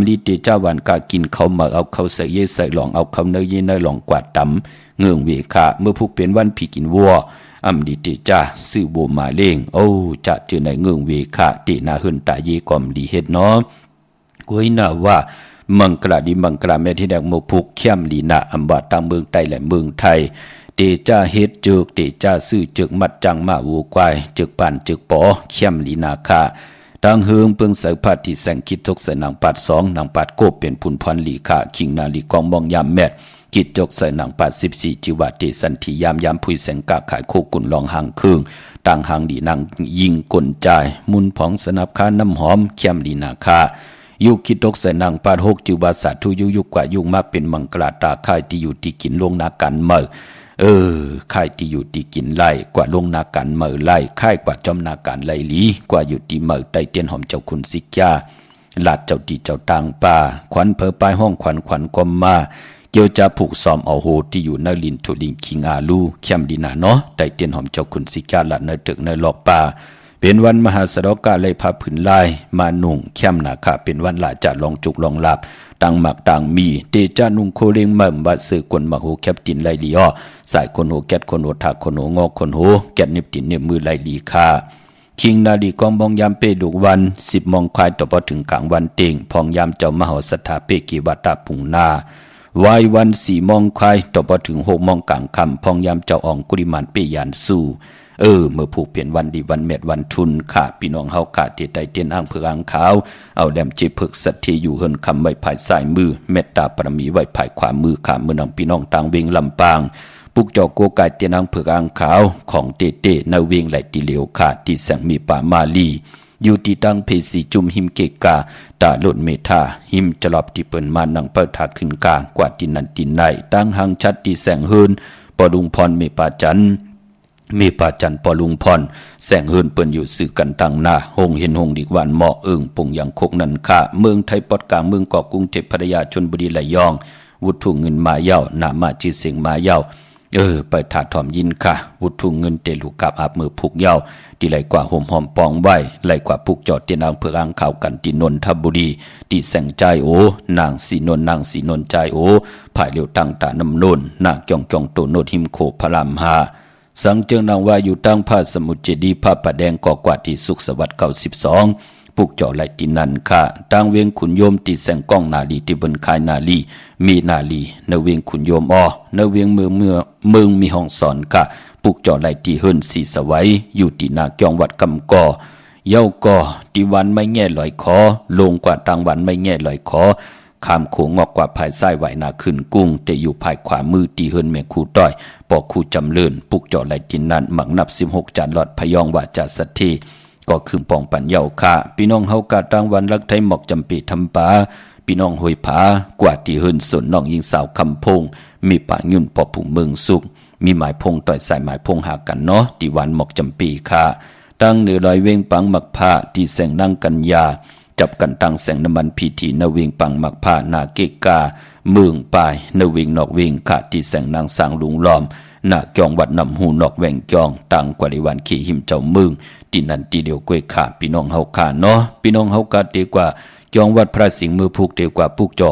ลีเตจ้าวันกากินเขามาเอาเขาใส่เยใส่หลองเอาเขาเนยเยเนยหลองกว่าตำเงืองเวขาเมื่อผูกเป็นวันผีกินวัวลีเตจ้าซื้อโบมาเล่งจะเจอในเงืองเวขาตีนาหึนตาเยกอมดีเฮ็ดเนาะ กุยนาว่ามังกราดีมังกราแม่ที่แดงโมพุกเข้มลีนาอัมบาตังเมืองไต้และเมืองไทยเตจ้าเฮ็ดจึกเตจ้าซื้อจึกมัดจังมาวูกวายจึกปั่นจึกปอเข้มลีนาคาดังเฮืองเปิงเสพาที่แสงคิดทกใส่นางปัด2นางปัดโกบเป็นพุนพรลีคาคิงนาลีกองมองยามแมดกิจจกใส่นางปัด14จิวาเตสันทิยามพุยแสงกาขายโคกุนลองหางคืงต่างหางดีนางยิงกลจายมุนผองสนับคาน้ำหอมเข้มลีนาคายุคิดตกใส่นางปาด6จิวาสาธุยุกว่ายุมาเป็นมังกราตาค่ายที่อยู่ที่กินลงนากันเมอค่ายที่อยู่ที่กินไล่กว่าลงนากันเมอไล่ค่ายกว่าจอมนาการไล่ลีกว่าอยู่ที่เมอไตเตียนหอมเจ้าคุณสิกยาลาดเจ้าที่เจ้าต่างป่าขวัญเพอปลายห้องขวัญกอมมาเกี่ยวจะผูกซ้อมเอาโหที่อยู่ในลินทุลิงคิงอาลูเข้มดีนาเนาะไตเตียนหอมเจ้าคุณสิกยาลาดในตึกในหลอกป่าเป็นวันมหาสรกาเลยพาผืนลายมานุ่งเข้มนาคาเป็นวันหลาจะลองจุกลองหลับต่างหมักต่างมีเตจานุงโคเลงมั่มบาสือกวนหมักโหแคบตินไลลีอ้อสายคนโหแกดคนโหถักคนโหงอกคนโหแกดนิบตินเนบมือไลลีคาคิงนาลีกองบองยามเปดุกวัน10 โมงควายต่อพอถึงกลางวันเต็งพองยามเจ้ามหาสถาเปกีวัตาปุงนาวายวัน4 โมงควายต่อพอถึง6 โมงกลางค่ำพองยามเจ้าอ่องกุริมานเปยานสู่เมื่อผูกเปลี่ยนวันดีวันเม็ดวันทุนค่ะพี่น้องเฮาค่ะที่ใต้เตียนอ่างเผือกอ่างขาวเอาแดมจิพึกสัตที่อยู่เฮินคำไว้ภายซ้ายมือเมตตาปรมีไว้ภายขวามือค่ะเมื่อนำพี่น้องต่างเวงลำปางปุกเจ้าโกกายเตียนอ่างเผือกอ่างขาวของเตในเวงไหลติเหลียวค่ะที่แสงมีป่ามาลีอยู่ที่ตั้งเพสีจุมหิมเกกาตาลุนเมธาหิมจลอบที่เปิ้นมานังเปิดทาขึ้นกากว่าที่นันตินในตั้งหางชัดที่แสงเฮินปอดุงพรเมปาจันมีป่าจันปอลุงพรแสงเฮินเปิ้นอยู่สื่อกันตั้งหน้าหงเห็นหงดีกวันเหมาะปุ่งอย่างโคกนันค่าเมืองไทยปอดกลางเมืองเกาะกรุงเทพพัทยาชลบุรีระยองวุฒุเงินมาเย้านามาจีเสียงมาเย้าไปถาถอมยินค่ะวุฒุเงินเตลูกับอาบมือผูกเย้าที่ไหลกว่าห่มหอมปองไว้ไหลกว่าผูกจอดเตียนางเพื่ออ่างข่าวกันที่นนทบุรีที่แสงใจโอนางสีนนใจโอภายเร็วตั้งตาน้ำนนนางจองโตโนดหิมโคพระรามหาสังเจิงนางว่าอยู่ตั้งผ้าสมุทรเจดีผ้าปะแดงก่อกว่าที่สุขสวัสดิ์92ปุกเจาะไหลตินันค่ะตั้งเวียงขุนโยมที่แสงก้องนาลีที่บนคายนาลีมีนาลีในเวียงขุนโยมในเวียงเมืองมีห้องสอนค่ะปุกเจาะไหลที่เฮิรนสีสวัยอยู่ที่นาเกียงวัดกำก่อเย้าก่อที่วันไม่แง่ลอยคอลงกว่าตังวันไม่แง่ลอยคอข้ามโขงงอกกว่าภายซ้ายไหวนาขึ้นกุ้งแต่อยู่ภายขวามือตีเฮินแม่คู่ต้อยปอกคู่จำเลินปุกเจาะไหลตินนั้นหมักนับ16จานหลอดพยองว่าจาสัตทีก็คืนปองปัญเยาค่ะพี่น้องเฮากาตังวันรักไทยหมอกจำปีทำป่าพี่น้องหอยผากว่าตีเฮินสนน้องยิงสาวคำพงมีป่ายุ่นปอผุเมืองสุกมีหมายพงต่อยสายหมายพงหากันเนาะที่วันหมอกจำปีค่ะตั้งเหนือลอยเวงปังหมักผ้าที่แสงนั่งกันยาจับกันตั้งแสงน้ำมันพีทีนวิงปังมักผ้านาเกกาเมืองปายนวิงนอกวิงขาดที่แสงนางสางลุงล้อมนาเกียงวัดนำหูนอกแหวงเกียงตั้งกว่าในวันขี่หิมเจ้าเมืองที่นั่นที่เดียวกวยขาพี่น้องเฮาขาเนาะพี่น้องเฮากาดีกว่าเกียงวัดพระสิงห์มือผูกเดียวกว่าผูกจอ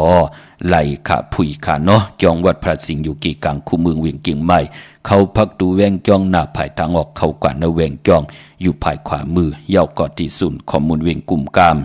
ไหลขาผุยขาเนาะเกียงวัดพระสิงห์อยู่กี่กลางคู่เมืองเวียงเกียงใหม่เขาพักดูแวงเกียงหน้าภายทางออกเขากว่าในแหวงเกียงอยู่ภายขวามือเย้ากอดที่สุนข้อมูลเวียงกลุ่มกาม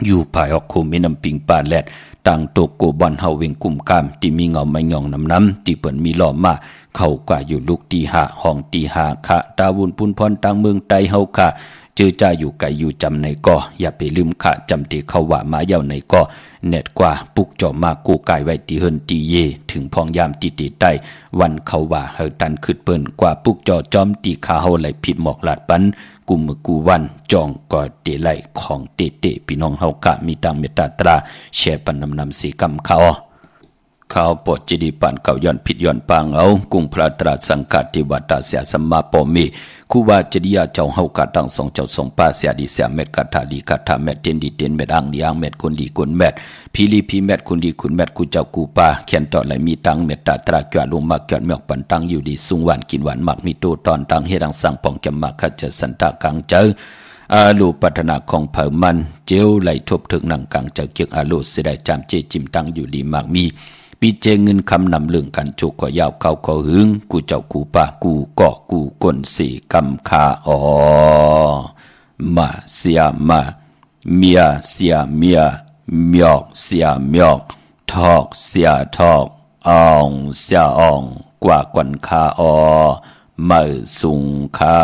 อยู่ภายออกคุมมีน้ำปิงปลาแลดต่างโตโกบอนเฮาเวงกุ่มกามที่มีเงาไม่ยองน้ำที่เปิ่นมีล้อมมาเข้ากว่าอยู่ลูกตีหาห้องตีหาค่ะดาวุนปุนพรต่างเมืองไตเฮาค่ะเจอจ่าอยู่ไกลอยู่จำในก่ออย่าไปลืมค่ะจำตีเขาว่ามาเย้าในก่อเน็ตกว่าปุกจอมมากูกายไว้ตีเฮินตีเยถึงพองยามตีตีใต้วันเขาว่าเฮาตันขึ้นเปิ้นกว่าปุกจอจอมตีขาเฮาไหลผิดหมอกลาดปันกุมมือกูวันจองกอดเตไหลของเตพี่น้องเฮากะมีตังเมตตาตราแชร์ปันนำสีกำเขาข้าวปอดจีดีปานเก่าย้อนผิดย้อนปางเอากุ้งพระตราสังกัดที่วัดตาเสียสัมมาปอมีคู่ว่าจริยาเจ้าเฮากะตั้งสองเจ้าสองป้าเสียดีเสียเม็ดกะทาดีกะทาเม็ดเต็นดีเต็นเม็ดอ่างดีอ่างเม็ดคนดีคนเม็ดพีลีพีเม็ดคนดีคนเม็ดกูเจ้ากูป้าเขียนต่อไหลมีตังเม็ดตาตราเกี่ยวลงมาเกี่ยวเมียกปันตังอยู่ดีสุงหวานกินหวานหมักมีตัวตอนตังเฮดังสั่งปองจำมาคัดเจสันตากังเจออาลูปัฒนาของเผ่ามันเจียวไหลทบถึงหนังกังจากเกียงอาลูเสดายจามเจจิมตังอยู่ดีมากมีปีเจเงินคำนำเรื่องกันจุกก็ยาวเข้าขอหึงกูเจ้ากูป่ากูเกาะกูกลสี่กำคามาเสียมาเมียเสียเมีย หมอกเสียหมอกทอกเสียทอกอ่องเสียอ่องกว่ากวนคาออเมื่อสุงคา